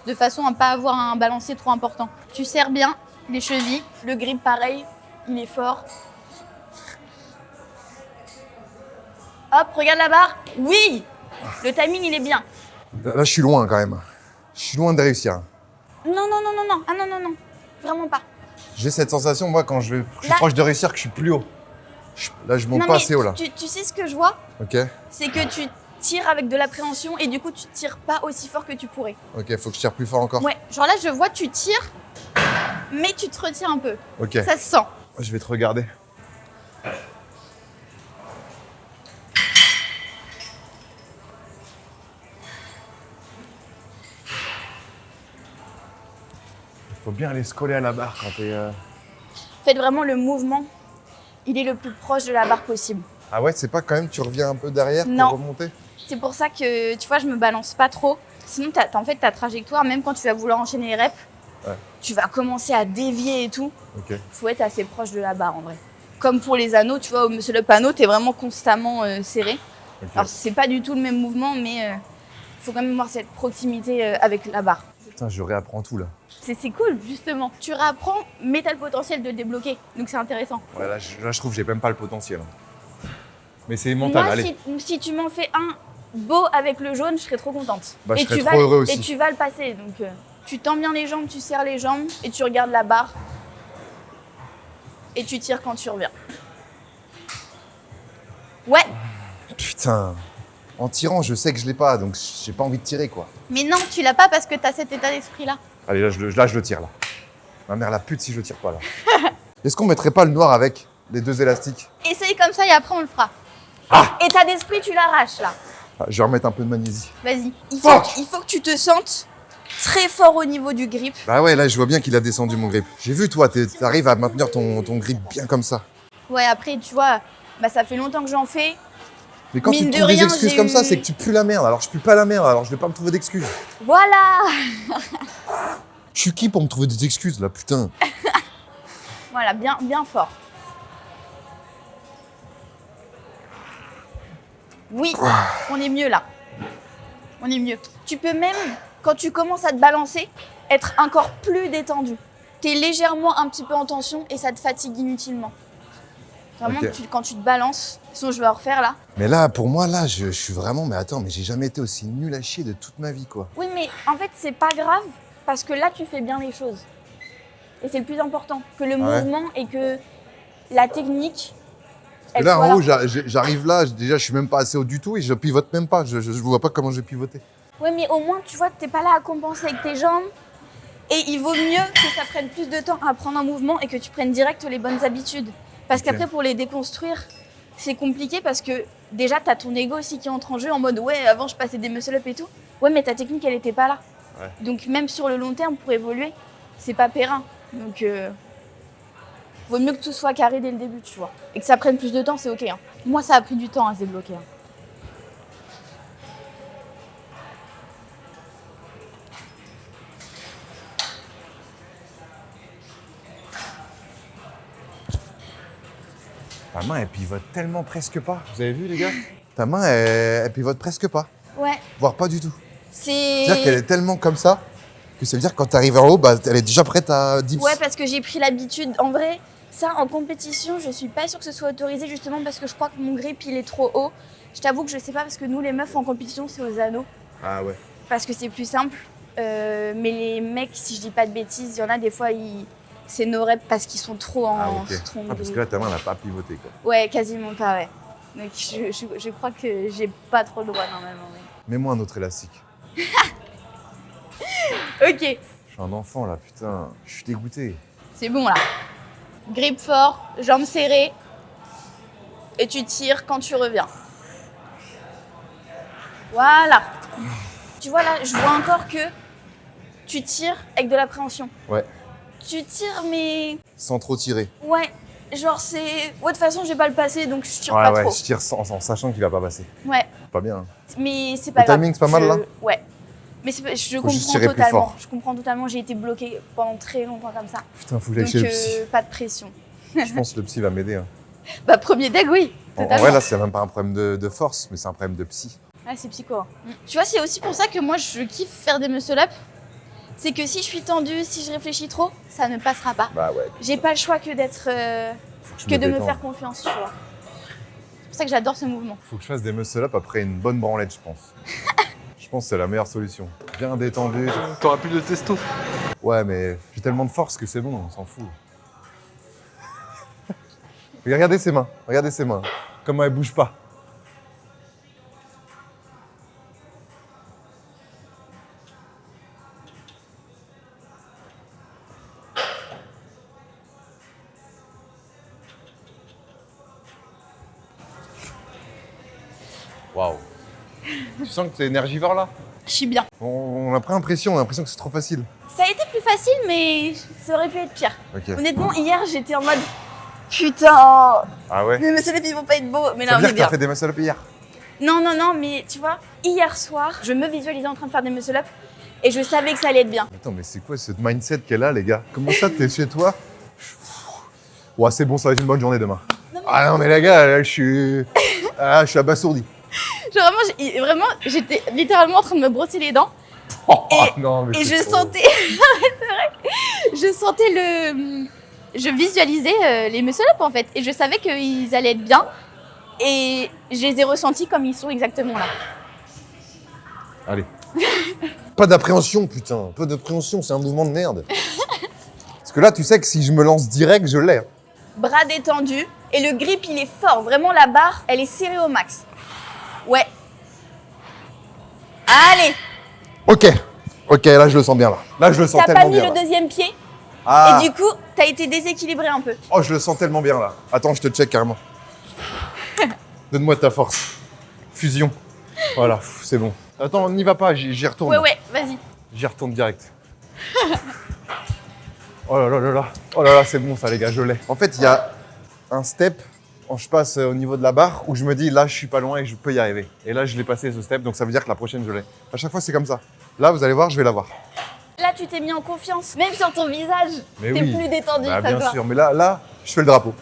de façon à ne pas avoir un balancier trop important. Tu serres bien les chevilles. Le grip, pareil, il est fort. Hop, regarde la barre. Oui, le timing, il est bien. Là, je suis loin quand même. Je suis loin de réussir. Non, non, non, non, non. Ah non, non, non. Vraiment pas. J'ai cette sensation, moi, quand je suis Là- proche de réussir, que je suis plus haut. Là, je monte Non, pas mais assez haut là. Tu sais ce que je vois? Ok. C'est que tu tires avec de l'appréhension et du coup, tu tires pas aussi fort que tu pourrais. Ok, faut que je tire plus fort encore. Ouais, genre là, je vois, tu tires, mais tu te retires un peu. Ok. Ça se sent. Je vais te regarder. Il faut bien aller se coller à la barre quand t'es. Faites vraiment le mouvement. Il est le plus proche de la barre possible. Ah ouais, c'est pas quand même tu reviens un peu derrière Non. pour remonter? C'est pour ça que, tu vois, je me balance pas trop. Sinon, en fait, ta trajectoire, même quand tu vas vouloir enchaîner les reps, Ouais. tu vas commencer à dévier et tout. Ok. Faut être assez proche de la barre, en vrai. Comme pour les anneaux, tu vois, au muscle-up anneau, t'es vraiment constamment serré. Ok. Alors, c'est pas du tout le même mouvement, mais il faut quand même avoir cette proximité avec la barre. Putain, je réapprends tout là. C'est cool, justement. Tu réapprends, mais t'as le potentiel de le débloquer. Donc, c'est intéressant. Ouais, là, je trouve que j'ai même pas le potentiel. Mais c'est mental, Moi, allez. si tu m'en fais un beau avec le jaune, je serais trop contente. Bah, je et serais tu trop vas, heureux aussi. Et tu vas le passer. Donc, tu tends bien les jambes, tu serres les jambes et tu regardes la barre. Et tu tires quand tu reviens. Ouais, Putain. En tirant, je sais que je l'ai pas, donc j'ai pas envie de tirer, quoi. Mais non, tu l'as pas parce que t'as cet état d'esprit-là. Allez, là, je le tire, là. Ma mère la pute si je le tire pas, là. Est-ce qu'on mettrait pas le noir avec les 2 élastiques? Essaye comme ça et après on le fera. État d'esprit, tu l'arraches là. Ah, je vais remettre un peu de magnésie. Vas-y. Il faut que tu te sentes très fort au niveau du grip. Bah ouais, là, je vois bien qu'il a descendu mon grip. J'ai vu, toi, t'arrives à maintenir ton grip bien comme ça. Ouais, après, tu vois, Bah ça fait longtemps que j'en fais. Mais quand Mine tu de trouves des rien, excuses j'ai comme ça, eu- c'est que tu pues la merde. Alors, je pue pas la merde, alors je vais pas me trouver d'excuses. Voilà. Je suis qui pour me trouver des excuses, là, putain? Voilà, bien fort. Oui, on est mieux là. On est mieux. Tu peux même, quand tu commences à te balancer, être encore plus détendu. T'es légèrement un petit peu en tension et ça te fatigue inutilement. Vraiment, Ok. quand tu te balances, sinon je vais en refaire là. Mais là, pour moi, là, je suis vraiment... Mais attends, mais j'ai jamais été aussi nul à chier de toute ma vie, quoi. Oui, mais en fait, c'est pas grave parce que là, tu fais bien les choses. Et c'est le plus important, que le ouais. mouvement et que la technique. Et elle là, soit en haut, j'arrive là, déjà, je suis même pas assez haut du tout et je pivote même pas. Je vois pas comment je vais pivoter. Oui, mais au moins, tu vois, t'es pas là à compenser avec tes jambes. Et il vaut mieux que ça prenne plus de temps à prendre un mouvement et que tu prennes direct les bonnes habitudes. Parce Ok. qu'après, pour les déconstruire, c'est compliqué parce que déjà, t'as ton ego aussi qui entre en jeu en mode ouais, avant je passais des muscle-up et tout. Ouais, mais ta technique, elle était pas là. Ouais. Donc, même sur le long terme, pour évoluer, c'est pas périn. Donc, vaut mieux que tout soit carré dès le début, tu vois. Et que ça prenne plus de temps, c'est ok. Hein. Moi, ça a pris du temps à se débloquer. Hein. Ta main, elle pivote tellement presque pas. Vous avez vu, les gars? Ta main, elle pivote presque pas. Ouais, Voire pas du tout. c'est. C'est-à-dire qu'elle est tellement comme ça que ça veut dire que quand t'arrives en haut, bah, elle est déjà prête à dips. Ouais, parce que j'ai pris l'habitude. En vrai, ça, en compétition, je suis pas sûre que ce soit autorisé justement parce que je crois que mon grip, il est trop haut. Je t'avoue que je sais pas parce que nous, les meufs en compétition, c'est aux anneaux. Ah ouais. Parce que c'est plus simple. Mais les mecs, si je dis pas de bêtises, il y en a des fois, c'est no rep parce qu'ils sont trop en Ah ok. strong Ah, parce grip. que là, ta main, elle a pas pivoté, quoi. Ouais, quasiment pas, ouais. Donc je crois que j'ai pas trop le droit normalement. Mets-moi un autre élastique. Ok, Je suis un enfant, là, putain. Je suis dégoûté. c'est bon là. Grip fort, jambes serrées. Et tu tires quand tu reviens. Voilà. Tu vois là, je vois encore que tu tires avec de l'appréhension. Ouais. Tu tires mais Sans trop tirer. ouais, genre c'est... Ouais, de toute façon, je vais pas le passer, donc je tire Ouais, pas ouais, trop. je tire en sachant qu'il va pas passer. Ouais, Pas bien. Hein. mais c'est pas Le grave. timing, c'est pas mal, là Ouais. Mais je Faut comprends juste tirer plus totalement. fort. Je comprends totalement, j'ai été bloquée pendant très longtemps comme ça. Putain, faut que j'aille Donc chez le psy. pas de pression. Je pense que le psy va m'aider. Hein. Bah premier deck, oui, En totalement. vrai, là, c'est même pas un problème de force, mais c'est un problème de psy. Ah, c'est psycho. Hein. Tu vois, c'est aussi pour ça que moi, je kiffe faire des muscle-up. C'est que si je suis tendue, si je réfléchis trop, ça ne passera pas. Bah ouais. J'ai pas le choix que d'être... Faut que je que de me détende. faire confiance, tu vois. C'est pour ça que j'adore ce mouvement. Faut que je fasse des muscle-up après une bonne branlette, je pense. Je pense que c'est la meilleure solution. Bien détendu. T'auras plus de testo. Ouais, mais j'ai tellement de force que c'est bon, on s'en fout. Regardez ses mains, regardez ses mains. Comment elles bougent pas. Waouh. Tu sens que t'es énergivore là? Je suis bien. On a pris l'impression, on a l'impression que c'est trop facile. Ça a été plus facile, mais ça aurait pu être pire. Ok. Honnêtement, hier, j'étais en mode... Putain, Ah ouais? mes muscle-up, ils vont pas être beaux. Mais Ça là, veut on dire est que t'as bien. fait des muscle-up hier? Non, mais tu vois, hier soir, je me visualisais en train de faire des muscle-up et je savais que ça allait être bien. Attends, mais c'est quoi ce mindset qu'elle a, les gars? Comment ça, t'es chez toi? Ouais, c'est bon, ça va être une bonne journée demain. Non, mais- Ah non, mais les gars, là, je suis abasourdi. Genre vraiment, j'étais littéralement en train de me brosser les dents Oh, Et- non, mais et c'est je trop. sentais... c'est vrai. Je sentais le... Je visualisais les muscle-up en fait et je savais qu'ils allaient être bien et je les ai ressentis comme ils sont exactement là. Allez. Pas d'appréhension, putain. Pas d'appréhension, c'est un mouvement de merde. Parce que là, tu sais que si je me lance direct, je l'ai. Bras détendus et le grip il est fort. Vraiment la barre, elle est serrée au max. Ouais. Allez, Ok, là je le sens bien là. Là je le sens t'as tellement pas mis bien. le là. deuxième pied Ah, et du coup, t'as été déséquilibré un peu. oh je le sens tellement bien là. Attends, je te check carrément. Donne-moi ta force. Fusion. Voilà, pff, c'est bon. Attends, on n'y va pas, j'y retourne. Ouais, vas-y. J'y retourne direct. Oh là là là là. Oh là là, c'est bon ça les gars, je l'ai. En fait, il y a un step quand je passe au niveau de la barre où je me dis là je suis pas loin et je peux y arriver. Et là je l'ai passé ce step, donc ça veut dire que la prochaine je l'ai. À chaque fois c'est comme ça. Là vous allez voir, je vais l'avoir. Là, tu t'es mis en confiance. Même sur ton visage, Mais t'es oui. plus détendu. Bah, ça bien se voit. sûr, mais là, je fais le drapeau.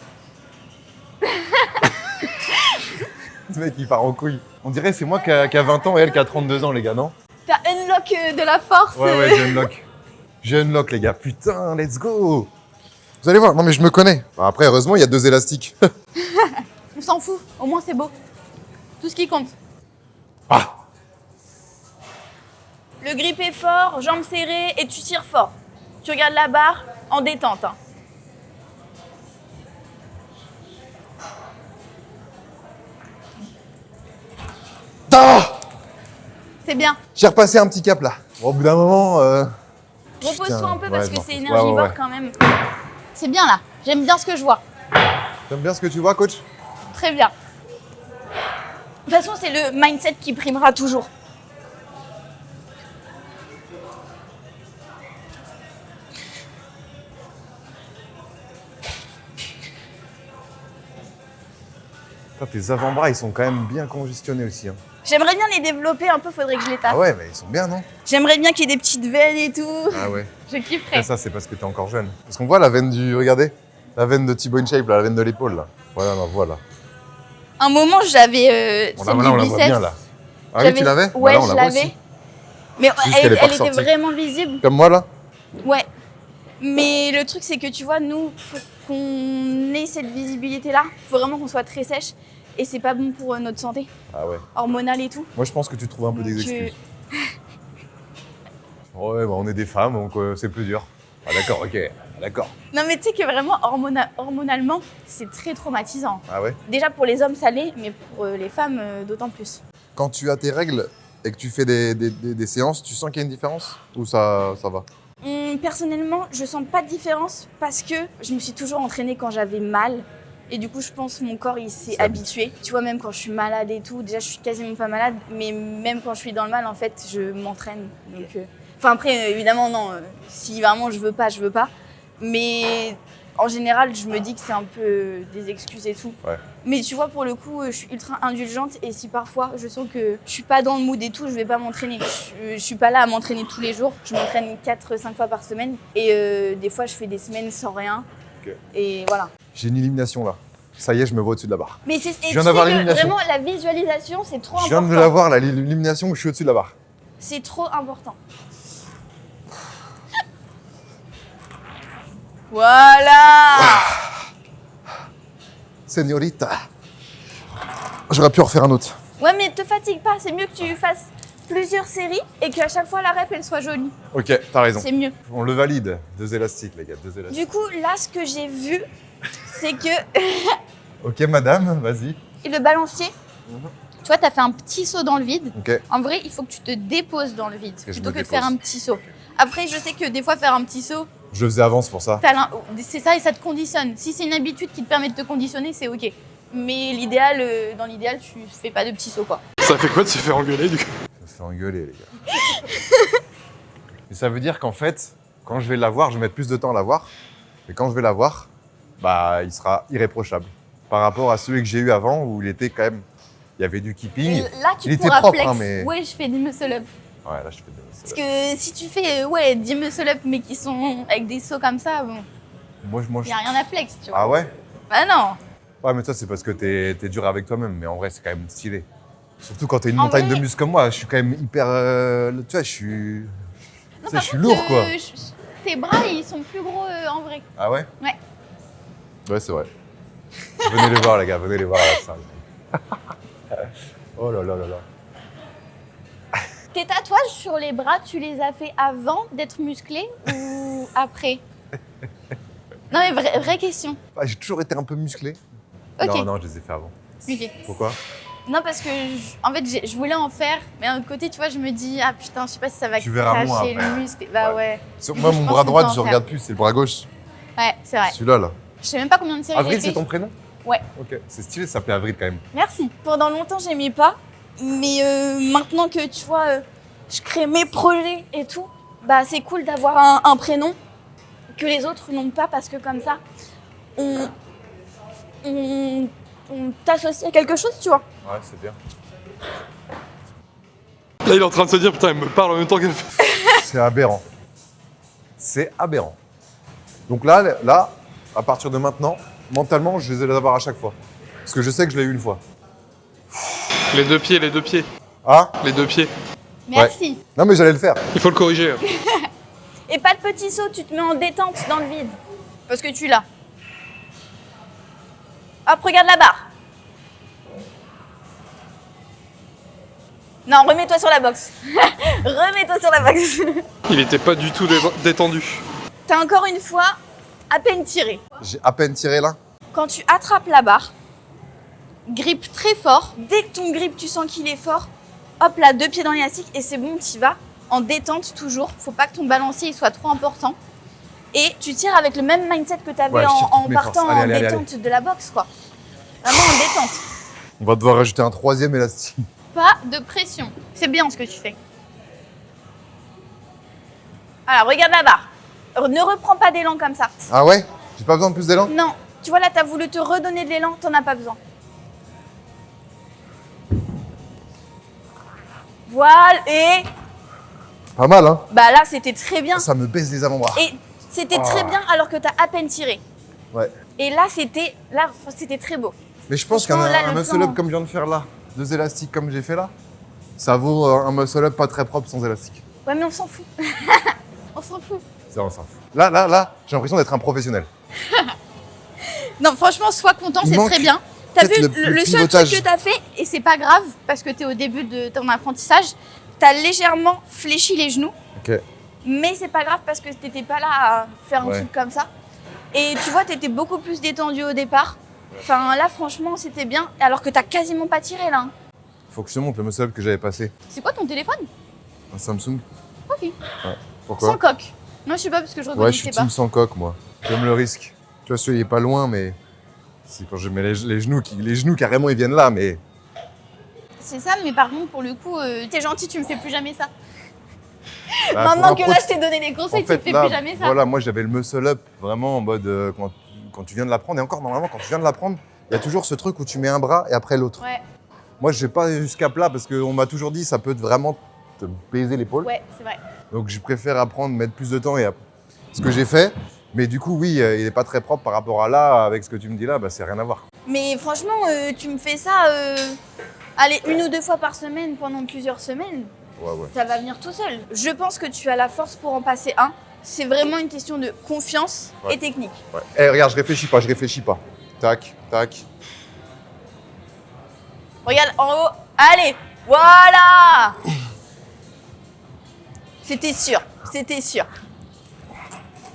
Ce mec, il part en couille. On dirait c'est moi qui a 20 ans et elle qui a 32 ans, les gars, non? T'as unlock de la force. Ouais, j'ai unlock. J'ai unlock, les gars. Putain, let's go. Vous allez voir, non mais je me connais. Bah, après, heureusement, il y a 2 élastiques. On s'en fout. Au moins, c'est beau. Tout ce qui compte. Ah, Le grip est fort, jambes serrées et tu tires fort. Tu regardes la barre en détente. Hein. ah C'est bien. J'ai repassé un petit cap là. Bon, au bout d'un moment, Repose-toi Putain, un peu parce ouais, que non. c'est Ouais, énergivore ouais. quand même. C'est bien là. J'aime bien ce que je vois. t'aimes bien ce que tu vois, coach? Très bien. De toute façon, c'est le mindset qui primera toujours. Putain, tes avant-bras, ils sont quand même bien congestionnés aussi. Hein. J'aimerais bien les développer un peu, faudrait que je les tape. Ah ouais, mais ils sont bien, non? J'aimerais bien qu'il y ait des petites veines et tout. Ah ouais. Je kifferais. Après, ça, c'est parce que t'es encore jeune. Parce qu'on voit la veine du... Regardez. La veine de T-Bone Shape, là, la veine de l'épaule, là. Voilà, là, voilà. Un moment, j'avais Bon, celle là, du on la voit biceps. bien, là. Ah oui, tu l'avais? Ouais, Bah là, on je la voit l'avais. aussi. Mais C'est juste qu'elle est pas elle était ressortie. vraiment visible. Comme moi, là? Ouais. Mais le truc, c'est que tu vois, nous, pour qu'on ait cette visibilité-là, il faut vraiment qu'on soit très sèche. Et c'est pas bon pour notre santé Ah ouais. hormonale et tout. Moi, je pense que tu trouves un peu des Donc, excuses. Ouais, bah, on est des femmes, donc c'est plus dur. Ah d'accord, ok. Ah, d'accord. Non, mais tu sais que vraiment, hormonalement, c'est très traumatisant. Ah ouais? Déjà pour les hommes, ça l'est, mais pour les femmes, d'autant plus. Quand tu as tes règles et que tu fais des séances, tu sens qu'il y a une différence? Ou ça va? Personnellement, je sens pas de différence parce que je me suis toujours entraînée quand j'avais mal. Et du coup, je pense que mon corps, il s'est C'est habitué. Tu vois, même quand je suis malade et tout, déjà, je suis quasiment pas malade. Mais même quand je suis dans le mal, en fait, je m'entraîne. Donc, enfin, après, évidemment, non. Si vraiment je veux pas, je veux pas. Mais en général, je me dis que c'est un peu des excuses et tout. Ouais. Mais tu vois, pour le coup, je suis ultra indulgente. Et si parfois, je sens que je suis pas dans le mood et tout, je vais pas m'entraîner. Je suis pas là à m'entraîner tous les jours. Je m'entraîne 4-5 fois par semaine. Et des fois, je fais des semaines sans rien. Ok. Et voilà. J'ai une élimination là. Ça y est, je me vois au-dessus de la barre. Mais c'est, Je viens d'avoir tu sais que l'élimination. vraiment, la visualisation, c'est trop Je viens important. de l'avoir, l'élimination où je suis au-dessus de la barre. C'est trop important. Voilà. Señorita. J'aurais pu en refaire un autre. Ouais, mais te fatigue pas. C'est mieux que tu fasses plusieurs séries et qu'à chaque fois, la rep, elle soit jolie. Ok, t'as raison. C'est mieux. On le valide. 2 élastiques, les gars, 2 élastiques. Du coup, là, ce que j'ai vu, c'est que Ok, madame, vas-y. et le balancier, tu vois, t'as fait un petit saut dans le vide. Ok. En vrai, il faut que tu te déposes dans le vide je plutôt me que de faire dépose. un petit saut. Après, je sais que des fois, faire un petit saut, Je le faisais avant, c'est pour ça. c'est ça et ça te conditionne. Si c'est une habitude qui te permet de te conditionner, c'est ok. Mais l'idéal, dans l'idéal, tu fais pas de petits sauts, quoi. Ça fait quoi de se faire engueuler du coup? Je me fais engueuler, les gars. Et ça veut dire qu'en fait, quand je vais l'avoir, je vais mettre plus de temps à l'avoir. Et quand je vais l'avoir, bah, il sera irréprochable. Par rapport à celui que j'ai eu avant, où il était quand même... Il y avait du keeping. Et là, tu Il était pourras propre, flex. hein, mais- Ouais, je fais des muscle-up. Ouais, là, je fais des... Parce que si tu fais ouais, 10 muscle-up, mais qui sont avec des sauts comme ça, bon, Moi, y a rien à flex, tu vois. Ah ouais? Bah non. Ouais, mais ça, c'est parce que t'es dur avec toi-même. Mais en vrai, c'est quand même stylé. Surtout quand t'es une En montagne vrai- de muscles comme moi. Je suis quand même hyper... tu vois, je suis... Non, Tu sais, par je suis contre, lourd, quoi. Tes bras, ils sont plus gros en vrai. Ah ouais? Ouais. Ouais, c'est vrai. Venez les voir, les gars. Venez les voir à la salle. Oh là là là là. Tes tatouages sur les bras, tu les as fait avant d'être musclé ou après? Non mais vraie question. Ah, j'ai toujours été un peu musclé. Ok. Non, non, je les ai fait avant. Ok. Pourquoi? Non, parce que en fait, je voulais en faire, mais d'un autre côté, tu vois, je me dis, ah putain, je sais pas si ça va Tu verras moins cacher après. le muscle. Bah ouais. Moi, Je mon pense bras qu'on droit, peut en je faire. regarde plus, c'est le bras gauche. Ouais, c'est vrai. Celui-là, là. Je sais même pas combien de séries Avril, j'ai fait. c'est ton prénom? Ouais. Ok, c'est stylé de s'appeler Avril quand même. Merci. Pendant longtemps, j'aimais pas. Mais maintenant que tu vois, je crée mes projets et tout, bah c'est cool d'avoir un prénom que les autres n'ont pas parce que comme ça, on t'associe à quelque chose, tu vois. Ouais, c'est bien. Là, il est en train de se dire, putain, elle me parle en même temps qu'elle fait. C'est aberrant. C'est aberrant. Donc là, à partir de maintenant, mentalement, je vais les avoir à chaque fois. Parce que je sais que je l'ai eu une fois. Les deux pieds, les deux pieds. Ah? Les deux pieds. Merci. Non, mais j'allais le faire. Il faut le corriger. Et pas de petit saut, tu te mets en détente dans le vide. Parce que tu l'as. Hop, regarde la barre. Non, remets-toi sur la boxe. Remets-toi sur la boxe. Il était pas du tout détendu. T'as encore une fois à peine tiré. J'ai à peine tiré là. Quand tu attrapes la barre, Grippe très fort. dès que ton grip, tu sens qu'il est fort, hop là, 2 pieds dans l'élastique et c'est bon, t'y vas. En détente toujours. Faut pas que ton balancier il soit trop important. Et tu tires avec le même mindset que t'avais Ouais, je tire en toutes mes partant forces. Allez, en allez, allez, détente de la boxe, quoi. Vraiment en détente. On va devoir rajouter un 3e élastique. Pas de pression. C'est bien ce que tu fais. Alors, regarde la barre. Ne reprends pas d'élan comme ça. Ah ouais? J'ai pas besoin de plus d'élan? Non. Tu vois là, t'as voulu te redonner de l'élan, t'en as pas besoin. Voilà. Et Pas mal, hein? bah là, c'était très bien. Ça me baisse les avant-bras. Et c'était très bien alors que t'as à peine tiré. Ouais. Et là, c'était très beau. Mais je pense qu'un Franchement, là, un le muscle plan- up comme je viens de faire là, 2 élastiques comme j'ai fait là, ça vaut un muscle up pas très propre sans élastique. Ouais, mais on s'en fout. On s'en fout. Ça, on s'en fout. Là, j'ai l'impression d'être un professionnel. Non, franchement, sois content, Il c'est manque très bien. T'as vu peut-être le seul pivotage. truc que t'as fait, Et c'est pas grave parce que t'es au début de ton apprentissage. t'as légèrement fléchi les genoux. Ok. Mais c'est pas grave parce que t'étais pas là à faire un Ouais. truc comme ça. Et tu vois, t'étais beaucoup plus détendu au départ. Enfin là, franchement, c'était bien. Alors que t'as quasiment pas tiré là. Faut que je te montre le muscle up que j'avais passé. C'est quoi ton téléphone? Un Samsung. Ok. Ouais. Sans Pourquoi? coque. Non, je sais pas parce que je Ouais, je reconnaissais suis pas. team sans coque, moi. J'aime le risque. Tu vois, celui-là, il est pas loin, mais c'est quand je mets les genoux carrément, ils viennent là, mais C'est ça, mais par contre, pour le coup, t'es gentil, tu me fais plus jamais ça. bah, Maintenant pour que un là, pro- je t'ai donné des conseils, en fait, tu me fais là, plus jamais ça. voilà, moi j'avais le muscle up vraiment en mode quand tu viens de l'apprendre, et encore normalement quand tu viens de l'apprendre, il y a toujours ce truc où tu mets un bras et après l'autre. Ouais, Moi je vais pas jusqu'à plat parce qu'on m'a toujours dit ça peut vraiment te baiser l'épaule. ouais, c'est vrai. Donc je préfère apprendre, mettre plus de temps et ce que j'ai fait. Mais du coup oui, il est pas très propre par rapport à là, avec ce que tu me dis là, bah c'est rien à voir. Mais franchement, tu me fais ça, allez, 1 ou 2 fois par semaine pendant plusieurs semaines. Ouais, ouais. Ça va venir tout seul. Je pense que tu as la force pour en passer un. C'est vraiment une question de confiance Ouais. et technique. Ouais. Eh, regarde, je réfléchis pas. Tac, tac. Regarde en haut. Allez, voilà. C'était sûr, c'était sûr.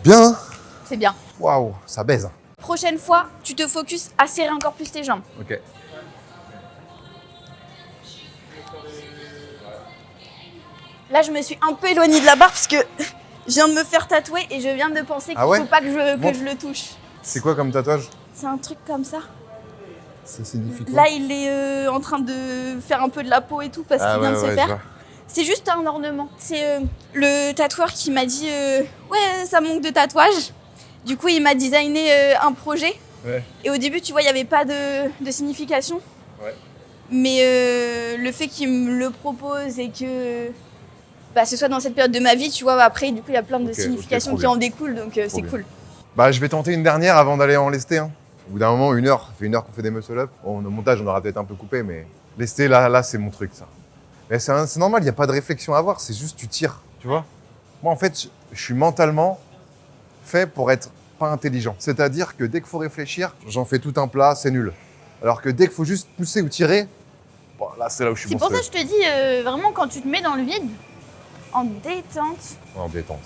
Bien, hein? C'est bien. Waouh, ça baise. Prochaine fois, tu te focuses à serrer encore plus tes jambes. Ok. Là, je me suis un peu éloignée de la barre parce que je viens de me faire tatouer et je viens de penser qu'il Ah ouais? faut pas que je Bon. le touche. C'est quoi comme tatouage? C'est un truc comme ça. Ça signifie quoi? Là, il est en train de faire un peu de la peau et tout parce qu'il vient de se je faire. vois. C'est juste un ornement. C'est le tatoueur qui m'a dit ouais, ça manque de tatouage. Du coup, il m'a designé un projet. Ouais. Et au début, tu vois, il n'y avait pas de signification. Ouais. Mais le fait qu'il me le propose et que bah, ce soit dans cette période de ma vie, tu vois, après, du coup, il y a plein de Ok, significations trop qui bien. en découlent, donc c'est bien. cool. Bah, je vais tenter une dernière avant d'aller en lesté. Hein. Au bout d'un moment, 1 heure. Ça fait 1 heure qu'on fait des muscle up. Bon, au montage, on aura peut-être un peu coupé, mais lesté, là c'est mon truc, ça. Mais c'est normal, il n'y a pas de réflexion à avoir. C'est juste tu tires, tu vois. Moi, en fait, je suis mentalement fait pour être pas intelligent. C'est-à-dire que dès qu'il faut réfléchir, j'en fais tout un plat, c'est nul. Alors que dès qu'il faut juste pousser ou tirer, bon, là, c'est là où je suis C'est bon. pour ça que je te dis, vraiment, quand tu te mets dans le vide, En détente, En détente.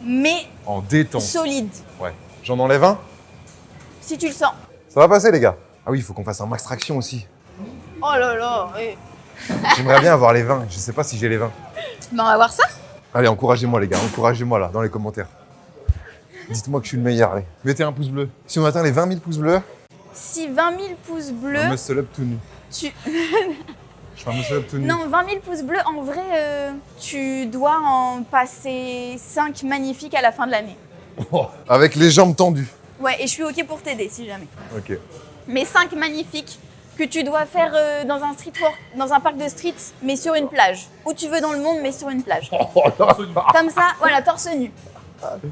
mais En détente. solide, Ouais. J'en enlève un. si tu le sens. Ça va passer, les gars. Ah oui, il faut qu'on fasse un max traction aussi. Oh là là, ouais. J'aimerais bien avoir les 20. Je sais pas si j'ai les 20. Bah, on va voir ça. Allez, encouragez-moi les gars, encouragez-moi là, dans les commentaires. Dites-moi que je suis le meilleur, allez. Mettez un pouce bleu. Si on atteint les 20 000 pouces bleus, Si 20 000 pouces bleus, un muscle up tout nu. tu... Je fais un muscle up tout nu. Non, 20 000 pouces bleus, en vrai, tu dois en passer 5 magnifiques à la fin de l'année. Oh, avec les jambes tendues. Ouais, et je suis ok pour t'aider si jamais. Ok. Mais 5 magnifiques que tu dois faire dans un street work, dans un parc de street, mais sur une plage. Où tu veux dans le monde, mais sur une plage. Comme ça, voilà, torse nu.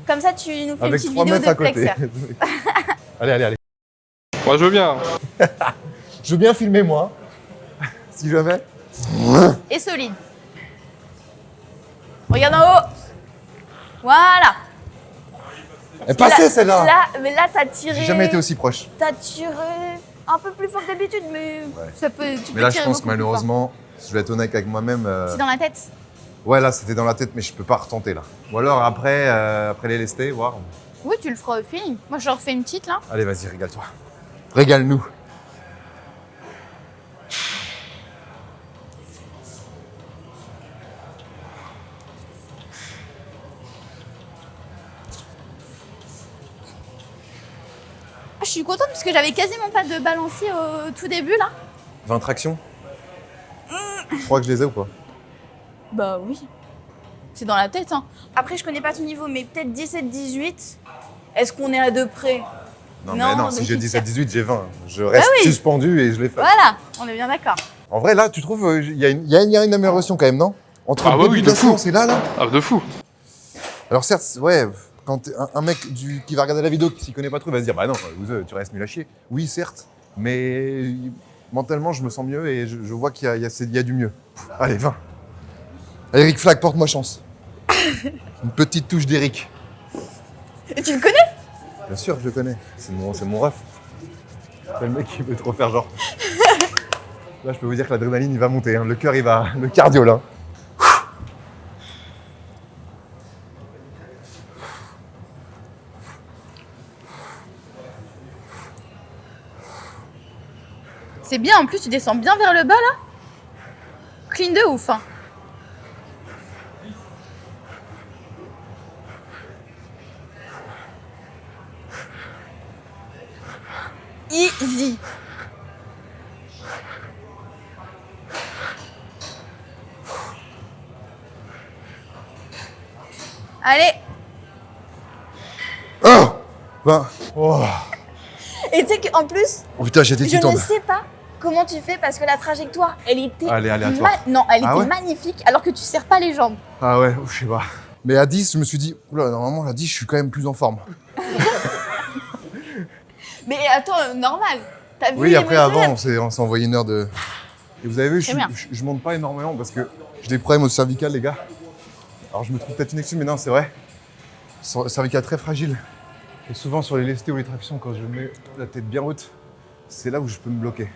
Comme ça, tu nous fais Avec une petite 3 vidéo meufs à de côté. flexeur. Allez. Moi, je veux bien. Je veux bien filmer moi, si jamais. Et solide. Regarde en haut. Voilà. Elle est passée celle-là. Mais là, t'as tiré. J'ai jamais été aussi proche. T'as tiré un peu plus fort que d'habitude, mais ça peut. Tu peux Mais là, je tirer pense que beaucoup plus malheureusement, je vais être honnête avec moi-même. fort. C'est dans la tête. Ouais, là, c'était dans la tête, mais je peux pas retenter là. Ou alors après les lestés, voir. Oui, tu le feras au feeling. Moi, je leur fais une petite là. Allez, vas-y, régale-toi. Régale-nous. Ah, je suis contente parce que j'avais quasiment pas de balancier au tout début là. 20 tractions. Je crois que je les ai ou pas? Bah oui. C'est dans la tête, hein. Après, je connais pas ton niveau, mais peut-être 17-18. Est-ce qu'on est à deux près? Non, Non, mais non, donc si je il dis tire. 18, j'ai 20. Je reste oui. suspendu et je les fais. Voilà, on est bien d'accord. En vrai, là, tu trouves, il y a une amélioration quand même, non? Entre Ah le bah début oui, de de la fou. séance et là. Ah, de fou. Alors certes, ouais, quand un mec qui va regarder la vidéo, qui s'y connaît pas trop, il va se dire, bah non, tu restes nul à chier. Oui, certes, mais mentalement, je me sens mieux et je vois qu'il y a du mieux. Allez, 20. Allez, Eric Flag, porte-moi chance. Une petite touche d'Eric. Et tu le connais? Bien sûr que je le connais, c'est mon ref. C'est le mec qui veut trop faire genre. Là, je peux vous dire que l'adrénaline, il va monter, hein. Le cœur, le cardio, là. C'est bien, en plus, tu descends bien vers le bas là. Clean de ouf, hein. Easy. Allez. Oh 20. Oh, Et tu sais qu'en plus, oh putain, j'étais je ne titan. sais pas comment tu fais parce que la trajectoire, elle était, Elle est aléatoire. Non, elle Ah était ouais magnifique alors que tu serres pas les jambes. Ah ouais, je sais pas. Mais à 10, je me suis dit, oula, normalement, à 10, je suis quand même plus en forme. Mais attends, normal. T'as vu Oui, les après, muscles avant, on s'est envoyé une heure de. Et vous avez vu, C'est bien. je monte pas énormément parce que j'ai des problèmes au cervical, les gars. Alors, je me trouve peut-être une excuse, mais non, c'est vrai. Cervical très fragile. Et souvent, sur les lestés ou les tractions, quand je mets la tête bien haute, c'est là où je peux me bloquer.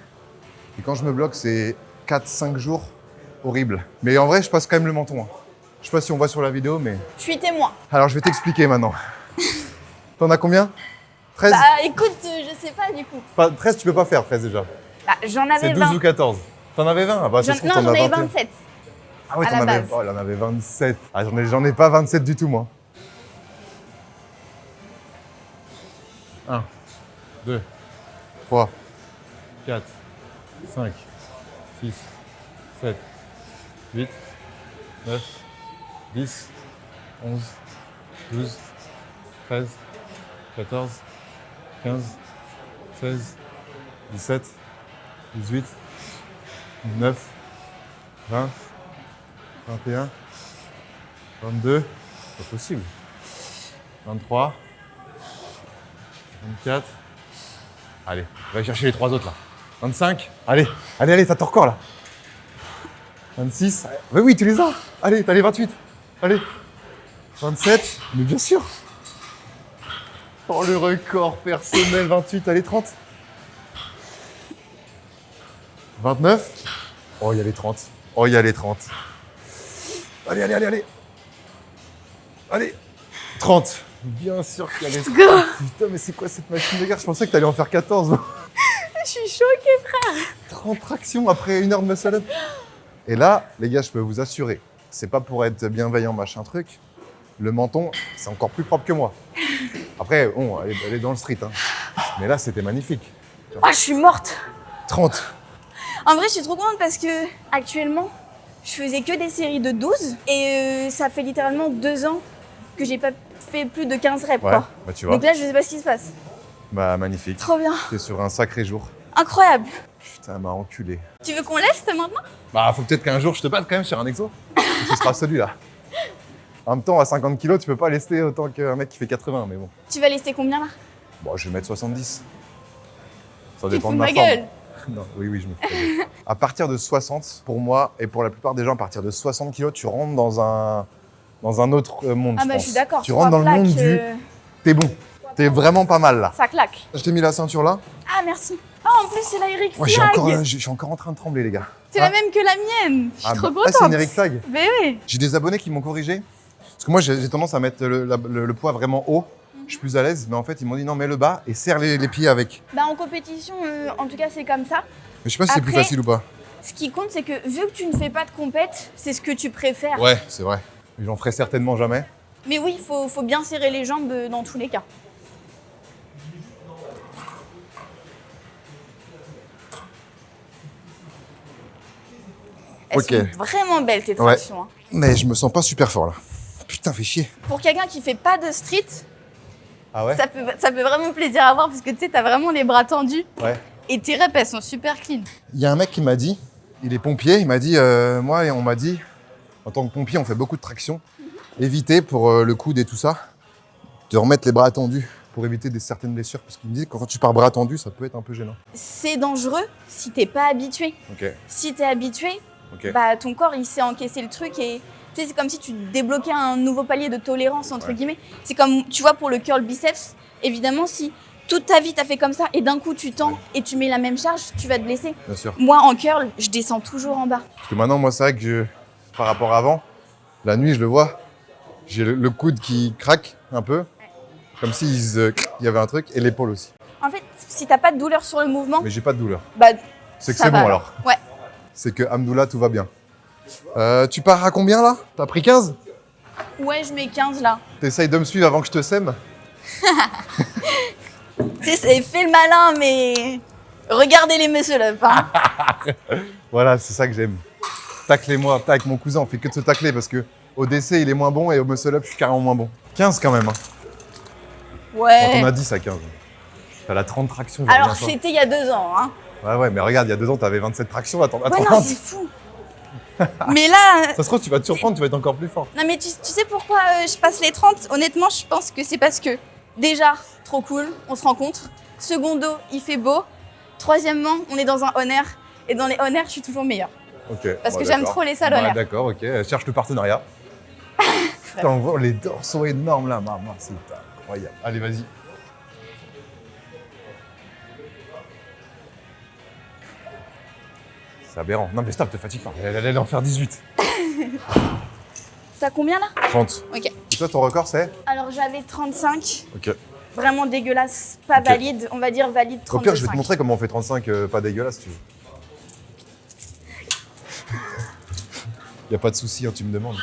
Et quand je me bloque, c'est 4-5 jours horrible. Mais en vrai, je passe quand même le menton, hein. Je sais pas si on voit sur la vidéo, mais. Je suis témoin. Alors, je vais t'expliquer maintenant. T'en as combien? 13? Bah écoute, je sais pas du coup. 13, tu peux pas faire 13 déjà. Bah, j'en avais C'est 12 20. ou 14. T'en avais 20? Ah bah, ça se trouve, Non, t'en j'en as avais 21. 27. Ah ouais, à t'en la avais. base. Oh, il en avait 27. Ah, j'en ai pas 27 du tout, moi. 1, 2, 3, 4, 5, 6, 7, 8, 9, 10, 11, 12, 13, 14, 15, 16, 17, 18, 19, 20, 21, 22, pas possible. 23, 24. Allez, va chercher les 3 autres là. 25. Allez, t'as ton record là. 26. Mais oui, tu les as. Allez, t'as les 28. Allez. 27. Mais bien sûr. Oh, le record personnel, 28. Allez, 30. 29. Oh, il y a les 30. Oh, il y a les 30. Allez. Allez. 30. Bien sûr qu'il y a les 30. Putain, mais c'est quoi cette machine de guerre? Je pensais que t'allais en faire 14. Je suis choquée. 30 tractions après 1 heure de muscle up. Et là, les gars, je peux vous assurer, c'est pas pour être bienveillant, machin truc. Le menton, c'est encore plus propre que moi. Après, bon, elle est dans le street. Hein. Mais là, c'était magnifique. Ah, je suis morte. 30. En vrai, je suis trop contente parce que actuellement, je faisais que des séries de 12 et ça fait littéralement 2 ans que j'ai pas fait plus de 15 reps. Ouais, Quoi. bah tu vois. Donc là, je sais pas ce qui se passe. Bah magnifique. Trop bien. T'es sur un sacré jour. Incroyable. Putain, m'a enculé. Tu veux qu'on leste maintenant? Bah faut peut-être qu'un jour je te batte quand même sur un exo. Ce sera celui-là. En même temps, à 50 kilos, tu peux pas lester autant qu'un mec qui fait 80, mais bon. Tu vas lester combien là? Bon, je vais mettre 70. Ça Tu te dépend fous de de ma ma forme. gueule. Non, oui, je me fous de la gueule. À partir de 60, pour moi, et pour la plupart des gens, à partir de 60 kilos, tu rentres dans un autre monde, Ah je bah pense. je suis d'accord. Tu rentres dans le monde du... T'es bon. T'es vraiment pas mal, là. Ça claque. Je t'ai mis la ceinture, là. Ah merci. Ah en plus c'est la Eric Ouais, Flag. je suis encore en train de trembler, les gars. C'est Ah. la même que la mienne. Je suis trop bah, contente. c'est une Eric Flag. Mais oui. J'ai des abonnés qui m'ont corrigé. Parce que moi, j'ai tendance à mettre le poids vraiment haut. Je suis plus à l'aise. Mais en fait, ils m'ont dit non, mets le bas et serre les pieds avec. Bah en compétition, en tout cas c'est comme ça. Mais je sais pas si c'est plus Après- facile ou pas. Ce qui compte c'est que vu que tu ne fais pas de compète, c'est ce que tu préfères. Ouais, c'est vrai. Mais j'en ferai certainement jamais. Mais oui, faut bien serrer les jambes dans tous les cas. Elles Ok. sont vraiment belles tes tractions. Hein. Mais je me sens pas super fort là. Putain, fais chier. Pour quelqu'un qui fait pas de street, Ah ouais? ça peut vraiment plaisir à voir parce que tu sais, t'as vraiment les bras tendus Ouais. et tes reps elles sont super clean. Il y a un mec qui m'a dit, il est pompier, il m'a dit, moi, on m'a dit, en tant que pompier, on fait beaucoup de traction. Éviter pour le coude et tout ça, de remettre les bras tendus pour éviter certaines blessures. Parce qu'il me dit que quand tu pars bras tendus, ça peut être un peu gênant. C'est dangereux si t'es pas habitué. Ok, Si t'es habitué, ok. bah ton corps il sait encaisser le truc et tu sais, c'est comme si tu débloquais un nouveau palier de tolérance entre Ouais. guillemets. C'est comme tu vois pour le curl biceps, évidemment si toute ta vie t'as fait comme ça et d'un coup tu tends et tu mets la même charge, tu vas te blesser. Bien sûr. Moi en curl, je descends toujours en bas. Parce que maintenant, moi, c'est vrai que par rapport à avant, la nuit, je le vois, j'ai le coude qui craque un peu, comme s'il il y avait un truc, et l'épaule aussi. En fait, si t'as pas de douleur sur le mouvement, Mais j'ai pas de douleur. bah C'est que ça c'est va bon alors. Ouais. C'est que Hamdoullah, tout va bien. Tu pars à combien là? T'as pris 15? Ouais, je mets 15 là. T'essayes de me suivre avant que je te sème? Tu sais, c'est fait le malin, mais regardez les muscle up. Hein. Voilà, c'est ça que j'aime. Taclez-moi. Avec mon cousin, on fait que de se tacler parce que au DC, il est moins bon et au muscle up, je suis carrément moins bon. 15 quand même. Hein. Quand Ouais. on a 10 à 15. T'as la 30 tractions. j'en Alors, reviens pas. c'était il y a 2 ans. Hein. Ouais, mais regarde, il y a 2 ans, t'avais 27 tractions, attends, Ouais, non, 30. c'est fou. Mais là, Ça se trouve, tu vas te surprendre, tu vas être encore plus fort. non, mais tu sais pourquoi je passe les 30? Honnêtement, je pense que c'est parce que, déjà, trop cool, on se rencontre. Secondo, il fait beau. Troisièmement, on est dans un on air. Et dans les on air, je suis toujours meilleure. Ok. Parce bon, que j'aime d'accord. trop les salles on Ouais, air. d'accord, ok. Cherche le partenariat. Putain, on voit les dorsaux énormes là, maman, c'est incroyable. Allez, vas-y. C'est aberrant. Non, mais stop, te fatigue pas. Elle allait en faire 18. Ça combien là? 30. Ok. Et toi, ton record, c'est? Alors, j'avais 35. Ok. Vraiment dégueulasse, pas Ok. valide. On va dire valide Au 32,5. pire, je vais te montrer comment on fait 35, pas dégueulasse, tu veux. Y a pas de souci, hein, tu me demandes.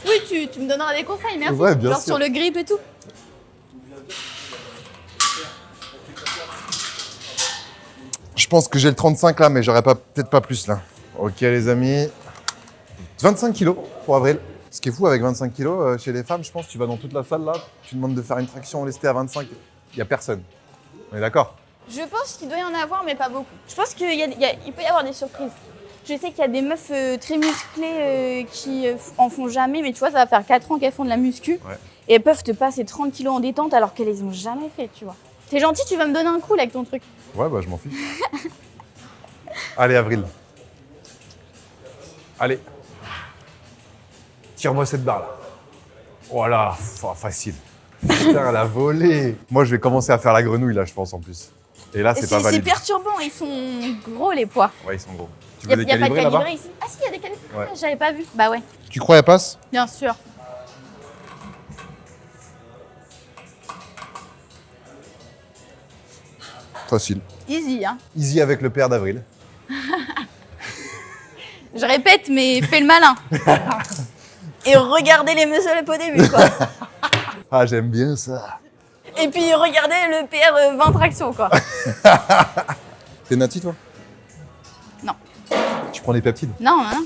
Oui, tu me donneras des conseils, merci. Ouais, bien Genre sûr. sur le grip et tout. Je pense que j'ai le 35 là, mais j'aurais peut-être pas plus là. Ok les amis. 25 kilos pour Avril. Ce qui est fou avec 25 kilos, chez les femmes, je pense, tu vas dans toute la salle là, tu demandes de faire une traction lestée à 25, il n'y a personne. On est d'accord? Je pense qu'il doit y en avoir, mais pas beaucoup. Je pense qu'il il peut y avoir des surprises. Je sais qu'il y a des meufs très musclées qui en font jamais, mais tu vois, ça va faire 4 ans qu'elles font de la muscu. Ouais. Et elles peuvent te passer 30 kilos en détente alors qu'elles les ont jamais fait, tu vois. T'es gentil, tu vas me donner un coup là, avec ton truc. Ouais, bah je m'en fiche. Allez Avril. Allez. Tire-moi cette barre là. Voilà, facile. Putain, elle a volé. Moi, je vais commencer à faire la grenouille là, je pense en plus. Et là, Et c'est pas c'est valide. perturbant, ils sont gros les poids. Ouais, ils sont gros. Tu Il veux n'y a, pas de décalibrer là-bas? calibré ici. Ah si, il y a des calibrés. Ouais. Ah, j'avais pas vu. Bah ouais. Tu crois elle passe? Bien sûr. Facile. Easy, hein. Easy avec le père d'Avril. Je répète, mais fais le malin. Et regardez les muscle up au début, quoi. Ah, j'aime bien ça. Et puis regardez le PR 20 tractions, quoi. T'es nati, toi? Non. Tu prends les peptides? Non, hein.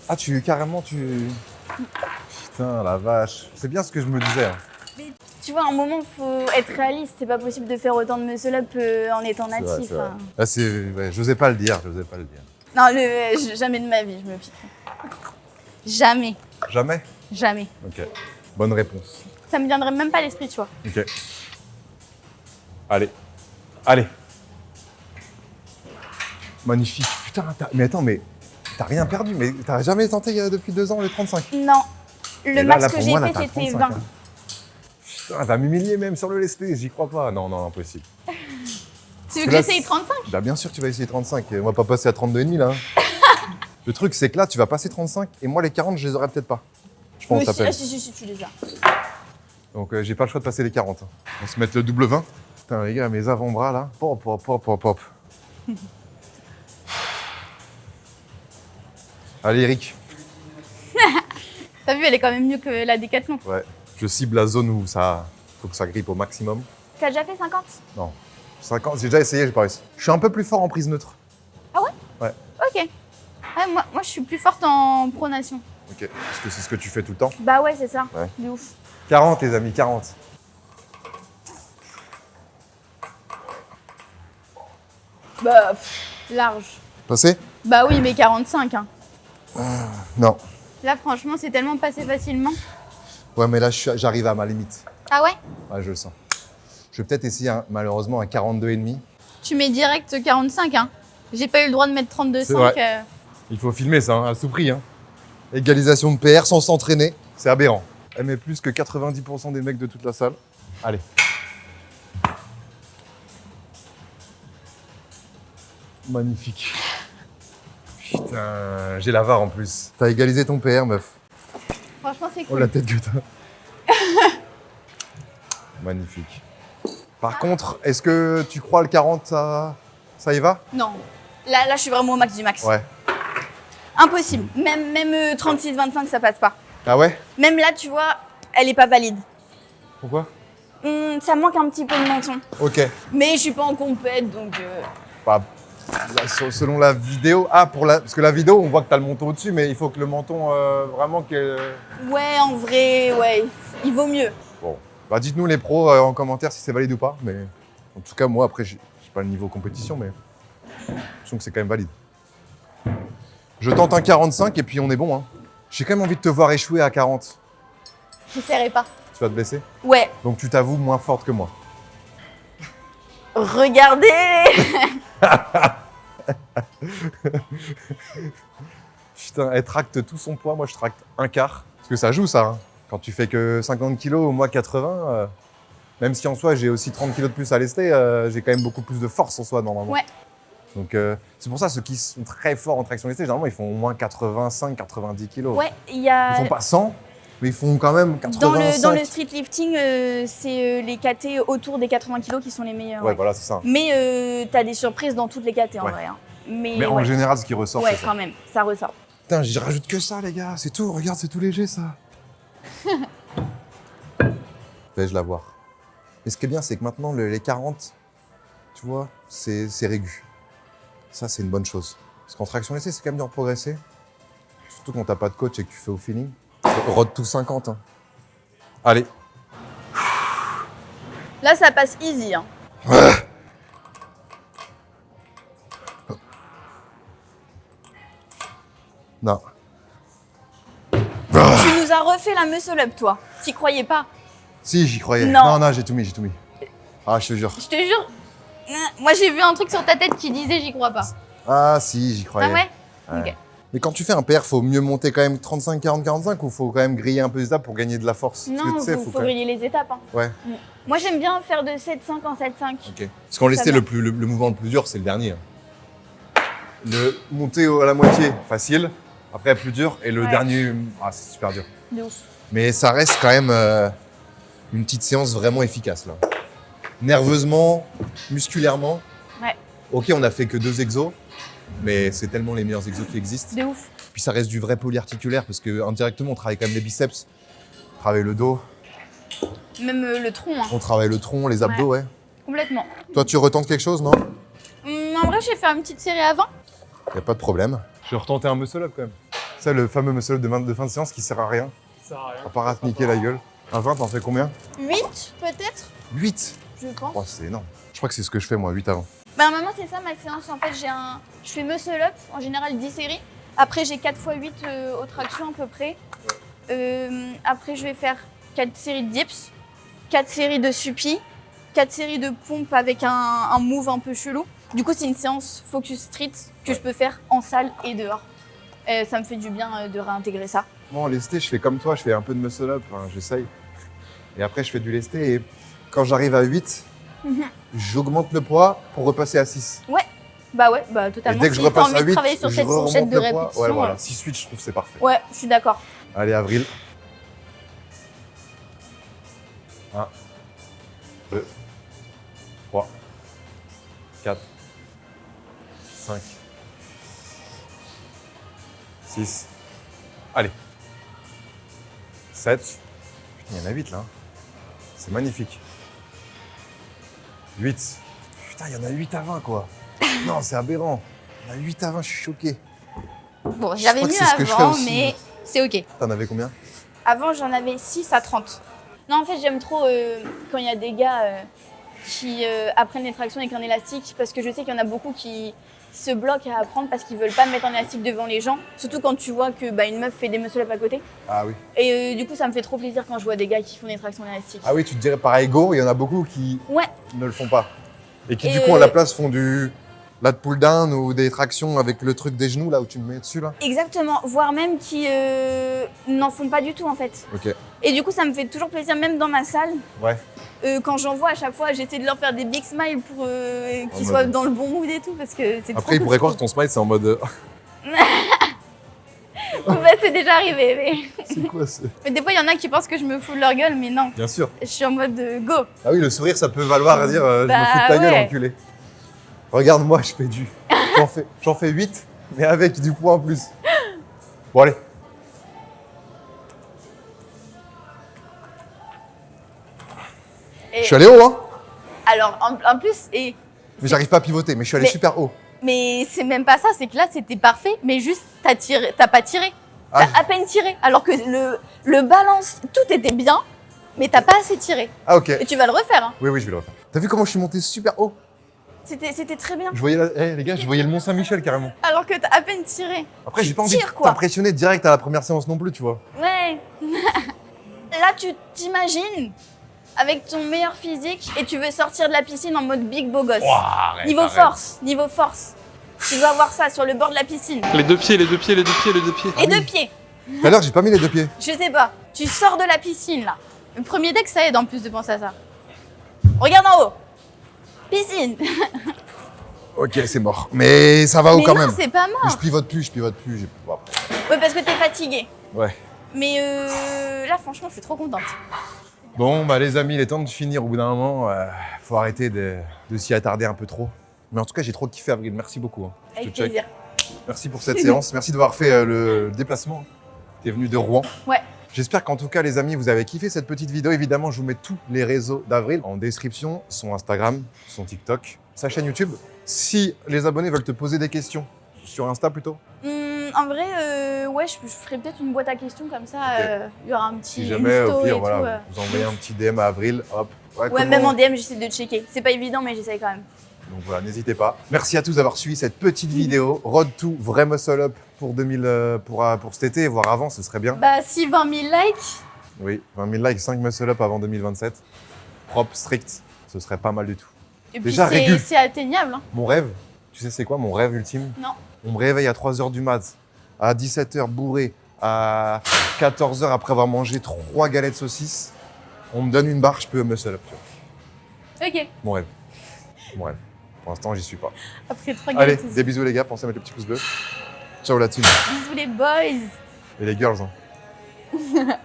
Ah, carrément, Putain, la vache. C'est bien ce que je me disais. Hein. Tu vois, à un moment, faut être réaliste. C'est pas possible de faire autant de muscle up en étant C'est vrai, natif. c'est vrai. hein. Là, j'osais pas le dire, Non, jamais de ma vie, je me pique. Jamais. Jamais? Jamais. Ok. Bonne réponse. Ça me viendrait même pas à l'esprit, tu vois. Ok. Allez. Allez. Magnifique. Putain, mais attends, mais t'as rien perdu. Mais t'as jamais tenté depuis 2 ans les 35? Non. Le Et max là, que pour j'ai moi, là, fait, t'as c'était 35, 20. hein. Putain, t'as m'humilié même sur le lesté, j'y crois pas. Non, non, impossible. Tu veux que là, j'essaye 35? Bah bien sûr que tu vas essayer 35. On va pas passer à 32,5 là. hein. Le truc, c'est que là, tu vas passer 35 et moi, les 40, je les aurai peut-être pas. Je pense, ça s'appelle. Si, tu les as. Donc, j'ai pas le choix de passer les 40. hein. On va se mettre le double 20. Putain, les gars, mes avant-bras là. Pop, pop, pop, pop, pop. Allez, Eric. T'as vu, elle est quand même mieux que la Décathlon. Ouais. Je cible la zone où ça faut que ça grippe au maximum. T'as déjà fait 50? Non. 50, j'ai déjà essayé, j'ai pas réussi. Je suis un peu plus fort en prise neutre. Ok. Ouais, moi, je suis plus forte en pronation. Ok. Parce que c'est ce que tu fais tout le temps. Bah ouais, c'est ça. Ouais. De ouf. 40, les amis, 40. Bah, Large. Passé? Bah oui, mais 45, hein. Non. Là, franchement, c'est tellement passé facilement. Ouais, mais là, j'arrive à ma limite. Ah ouais? Ouais, je le sens. Je vais peut-être essayer, malheureusement, un 42,5. Tu mets direct 45, hein. J'ai pas eu le droit de mettre 32,5. C'est vrai. Il faut filmer ça, hein, à tout prix. Hein. Égalisation de PR sans s'entraîner, c'est aberrant. Elle met plus que 90% des mecs de toute la salle. Allez. Magnifique. Putain, j'ai la VAR en plus. T'as égalisé ton PR, meuf. Franchement, c'est Oh, cool. la tête que t'as. Magnifique. Par contre, est-ce que tu crois le 40, ça y va? non. Là, je suis vraiment au max du max. Ouais. Impossible. Même 36-25, ça passe pas. Ah ouais? Même là, tu vois, elle est pas valide. Pourquoi? Ça manque un petit peu de menton. Ok. Mais je suis pas en compète, donc... Bah, selon la vidéo, parce que la vidéo, on voit que tu as le menton au-dessus, mais il faut que le menton vraiment Ouais, en vrai, ouais, il vaut mieux. Bon, bah dites-nous les pros en commentaire si c'est valide ou pas, mais en tout cas, moi, après, j'ai pas le niveau compétition, mais je trouve que c'est quand même valide. Je tente un 45 et puis on est bon. Hein. J'ai quand même envie de te voir échouer à 40. J'essaierai pas. Tu vas te blesser? Ouais, Donc tu t'avoues moins forte que moi. regardez. Putain, elle tracte tout son poids, moi je tracte un quart. Parce que ça joue ça. Hein. Quand tu fais que 50 kilos ou moi 80, même si en soi j'ai aussi 30 kilos de plus à lester, j'ai quand même beaucoup plus de force en soi normalement. Ouais. Donc c'est pour ça ceux qui sont très forts en traction lestée, généralement ils font au moins 85-90 kilos. Ouais, il y a... Ils font pas 100, mais ils font quand même 85. Dans le street lifting, c'est les KT autour des 80 kg qui sont les meilleurs. Ouais, voilà, c'est ça. Mais t'as des surprises dans toutes les KT en Ouais. vrai. Hein. Mais en ouais. général, ce qui ressort, Ouais, c'est ça. quand même, ça ressort. Putain, j'y rajoute que ça, les gars. C'est tout. Regarde, c'est tout léger, ça. Vais-je la voir? Et ce qui est bien, c'est que maintenant, les 40, tu vois, c'est régu. Ça, c'est une bonne chose. Parce qu'en traction lestée, c'est quand même dur de progresser. Surtout quand t'as pas de coach et que tu fais au feeling. Road to 50. Hein. Allez. Là, ça passe easy. Hein. Non. Tu nous as refait la muscle up, toi. T'y croyais pas? Si, j'y croyais. Non. Non, j'ai tout mis, j'ai tout mis. Ah, je te jure. Je te jure, moi j'ai vu un truc sur ta tête qui disait j'y crois pas. Ah, si, j'y croyais. Ah ouais? Ouais. Ok. Mais quand tu fais un PR, faut mieux monter quand même 35, 40, 45 ou faut quand même griller un peu les étapes pour gagner de la force? Parce que, Non, tu sais, faut quand même- griller les étapes. Hein. Ouais, Moi, j'aime bien faire de 7-5 en 7-5. ok. Parce qu'en lesté, va. le mouvement le plus dur, c'est le dernier. Hein. Le monter à la moitié, facile. Après, plus dur. Et le Ouais. dernier, c'est super dur. De ouf. Mais ça reste quand même une petite séance vraiment efficace, là. Nerveusement, musculairement. Ouais. Ok, on a fait que 2 exos, mais c'est tellement les meilleurs exos qui existent. De ouf. Puis ça reste du vrai polyarticulaire parce que indirectement, on travaille quand même les biceps, on travaille le dos, Même le tronc, hein. on travaille le tronc, les abdos, ouais. Complètement. Toi, tu retentes quelque chose, non? En vrai, je vais faire une petite série avant. Y a pas de problème. Je vais retenter un muscle-up quand même. C'est le fameux muscle-up de fin de séance qui sert à rien. Ça sert à rien. À part à te niquer la gueule. Un 20, t'en fais combien? 8 peut-être, 8. je pense. Oh, c'est énorme. Je crois que c'est ce que je fais moi, 8 avant. Bah maman, c'est ça ma séance. En fait, je fais muscle up, en général 10 séries. Après, j'ai 4 x 8 aux tractions à peu près. Après, je vais faire 4 séries de dips, 4 séries de suppi, 4 séries de pompes avec un move un peu chelou. Du coup, c'est une séance focus street que je peux faire en salle et dehors. Ça me fait du bien de réintégrer ça. Moi, en lesté, je fais comme toi, je fais un peu de muscle-up, enfin, j'essaye. Et après, je fais du lesté et quand j'arrive à 8, j'augmente le poids pour repasser à 6. Bah ouais, Et totalement. dès que je Si t'as repasse envie à de 8, travailler sur je cette fourchette remonte de le poids. répétition. Ouais, voilà, 6-8, je trouve que c'est parfait. Ouais, je suis d'accord. Allez, Avril. 1, 2, 3, 4, 5, 6. Allez. 7. Putain, il y en a 8 là. C'est magnifique. 8. Putain, il y en a 8 à 20 quoi. Non, c'est aberrant. Il y en a 8 à 20, je suis choqué. Bon, Je j'avais crois que mieux c'est ce que je fais avant, aussi. mais c'est ok. T'en avais combien? Avant, j'en avais 6 à 30. Non, en fait, j'aime trop quand il y a des gars qui apprennent les tractions avec un élastique parce que je sais qu'il y en a beaucoup qui se bloquent à apprendre parce qu'ils veulent pas mettre un élastique devant les gens. Surtout quand tu vois que une meuf fait des muscle-up à côté. Ah oui. Et du coup, ça me fait trop plaisir quand je vois des gars qui font des tractions élastiques. Ah oui, tu te dirais par ego, il y en a beaucoup qui Ouais, ne le font pas. Et qui Et du coup, à la place, font du lat pull down ou des tractions avec le truc des genoux là où tu me mets dessus là. exactement. Voire même qui n'en font pas du tout en fait. Ok. Et du coup, ça me fait toujours plaisir, même dans ma salle. Ouais. Quand j'en vois à chaque fois, j'essaie de leur faire des big smiles pour qu'ils En soient mode- dans le bon mood et tout parce que c'est trop Après, ils cool, pourraient je croire que ton smile, c'est en mode. trouve. C'est déjà arrivé. C'est quoi ce. Mais des fois, il y en a qui pensent que je me fous de leur gueule, mais non. Bien sûr. Je suis en mode go. Ah oui, le sourire, ça peut valoir à dire je me Bah fous de ta gueule, ouais. enculé. Regarde-moi, je fais du. J'en fais 8, mais avec du poids en plus. Bon, allez. Et Je suis allé haut, hein. alors, en plus, Mais j'arrive pas à pivoter, mais je suis allé Mais- super haut. mais c'est même pas ça, c'est que là, c'était parfait, mais juste, t'as pas tiré. Ah, T'as à peine tiré. Alors que le balance, tout était bien, mais t'as pas assez tiré. ah, ok. Et tu vas le refaire, hein. Oui, je vais le refaire. T'as vu comment je suis monté super haut? C'était très bien. Je voyais les gars, je voyais le Mont Saint-Michel carrément. Alors que t'as à peine tiré. Après, j'ai pas envie Tire, de quoi. t'impressionner direct à la première séance non plus, tu vois. Ouais. Là, tu t'imagines avec ton meilleur physique et tu veux sortir de la piscine en mode big beau gosse. Niveau force. Tu dois avoir ça sur le bord de la piscine. Les 2 pieds, les 2 pieds, les 2 pieds, les 2 pieds. Et deux pieds. Tout à l'heure, j'ai pas mis les 2 pieds. Je sais pas. Tu sors de la piscine là. Le premier deck, ça aide en plus de penser à ça. Regarde en haut. Piscine. Ok, c'est mort. Mais ça va haut Mais quand non, même. c'est pas Mais mort. je pivote plus. Bon, après. Ouais, parce que t'es fatigué. Ouais. Mais là, franchement, je suis trop contente. Bon, bah les amis, il est temps de finir au bout d'un moment. Faut arrêter de s'y attarder un peu trop. Mais en tout cas, j'ai trop kiffé, Avril. Merci beaucoup. Hein. Je Avec te check. plaisir. Merci pour cette séance. Merci d'avoir fait le déplacement. T'es venu de Rouen. Ouais. J'espère qu'en tout cas, les amis, vous avez kiffé cette petite vidéo. Évidemment, je vous mets tous les réseaux d'Avril en description. Son Instagram, son TikTok, sa chaîne YouTube. Si les abonnés veulent te poser des questions, sur Insta plutôt, En vrai, ouais, je ferai peut-être une boîte à questions comme ça. Il y aura un petit si jamais, au histo pire, et voilà, tout. vous envoyez un petit DM à Avril, hop. Ouais, même en DM, j'essaie de checker. C'est pas évident, mais j'essaie quand même. Donc voilà, n'hésitez pas. Merci à tous d'avoir suivi cette petite vidéo. Road to vrai muscle up pour pour cet été, voire avant, ce serait bien. Bah, si 20 000 likes, Oui, 20 000 likes, 5 muscle up avant 2027. Propre, strict, ce serait pas mal du tout. et puis Déjà, régule. c'est atteignable. Hein. Mon rêve, tu sais c'est quoi mon rêve ultime? Non. On me réveille à 3h du mat, à 17h bourré, à 14h après avoir mangé 3 galettes saucisses. On me donne une barre, je peux muscle up. Tu vois. Ok. Mon rêve. Mon rêve. Pour l'instant, j'y suis pas. Après 3 Allez, galettes. des bisous les gars, pensez à mettre le petit pouce bleu. Ciao la team. Bisous les boys. Et les girls. Hein.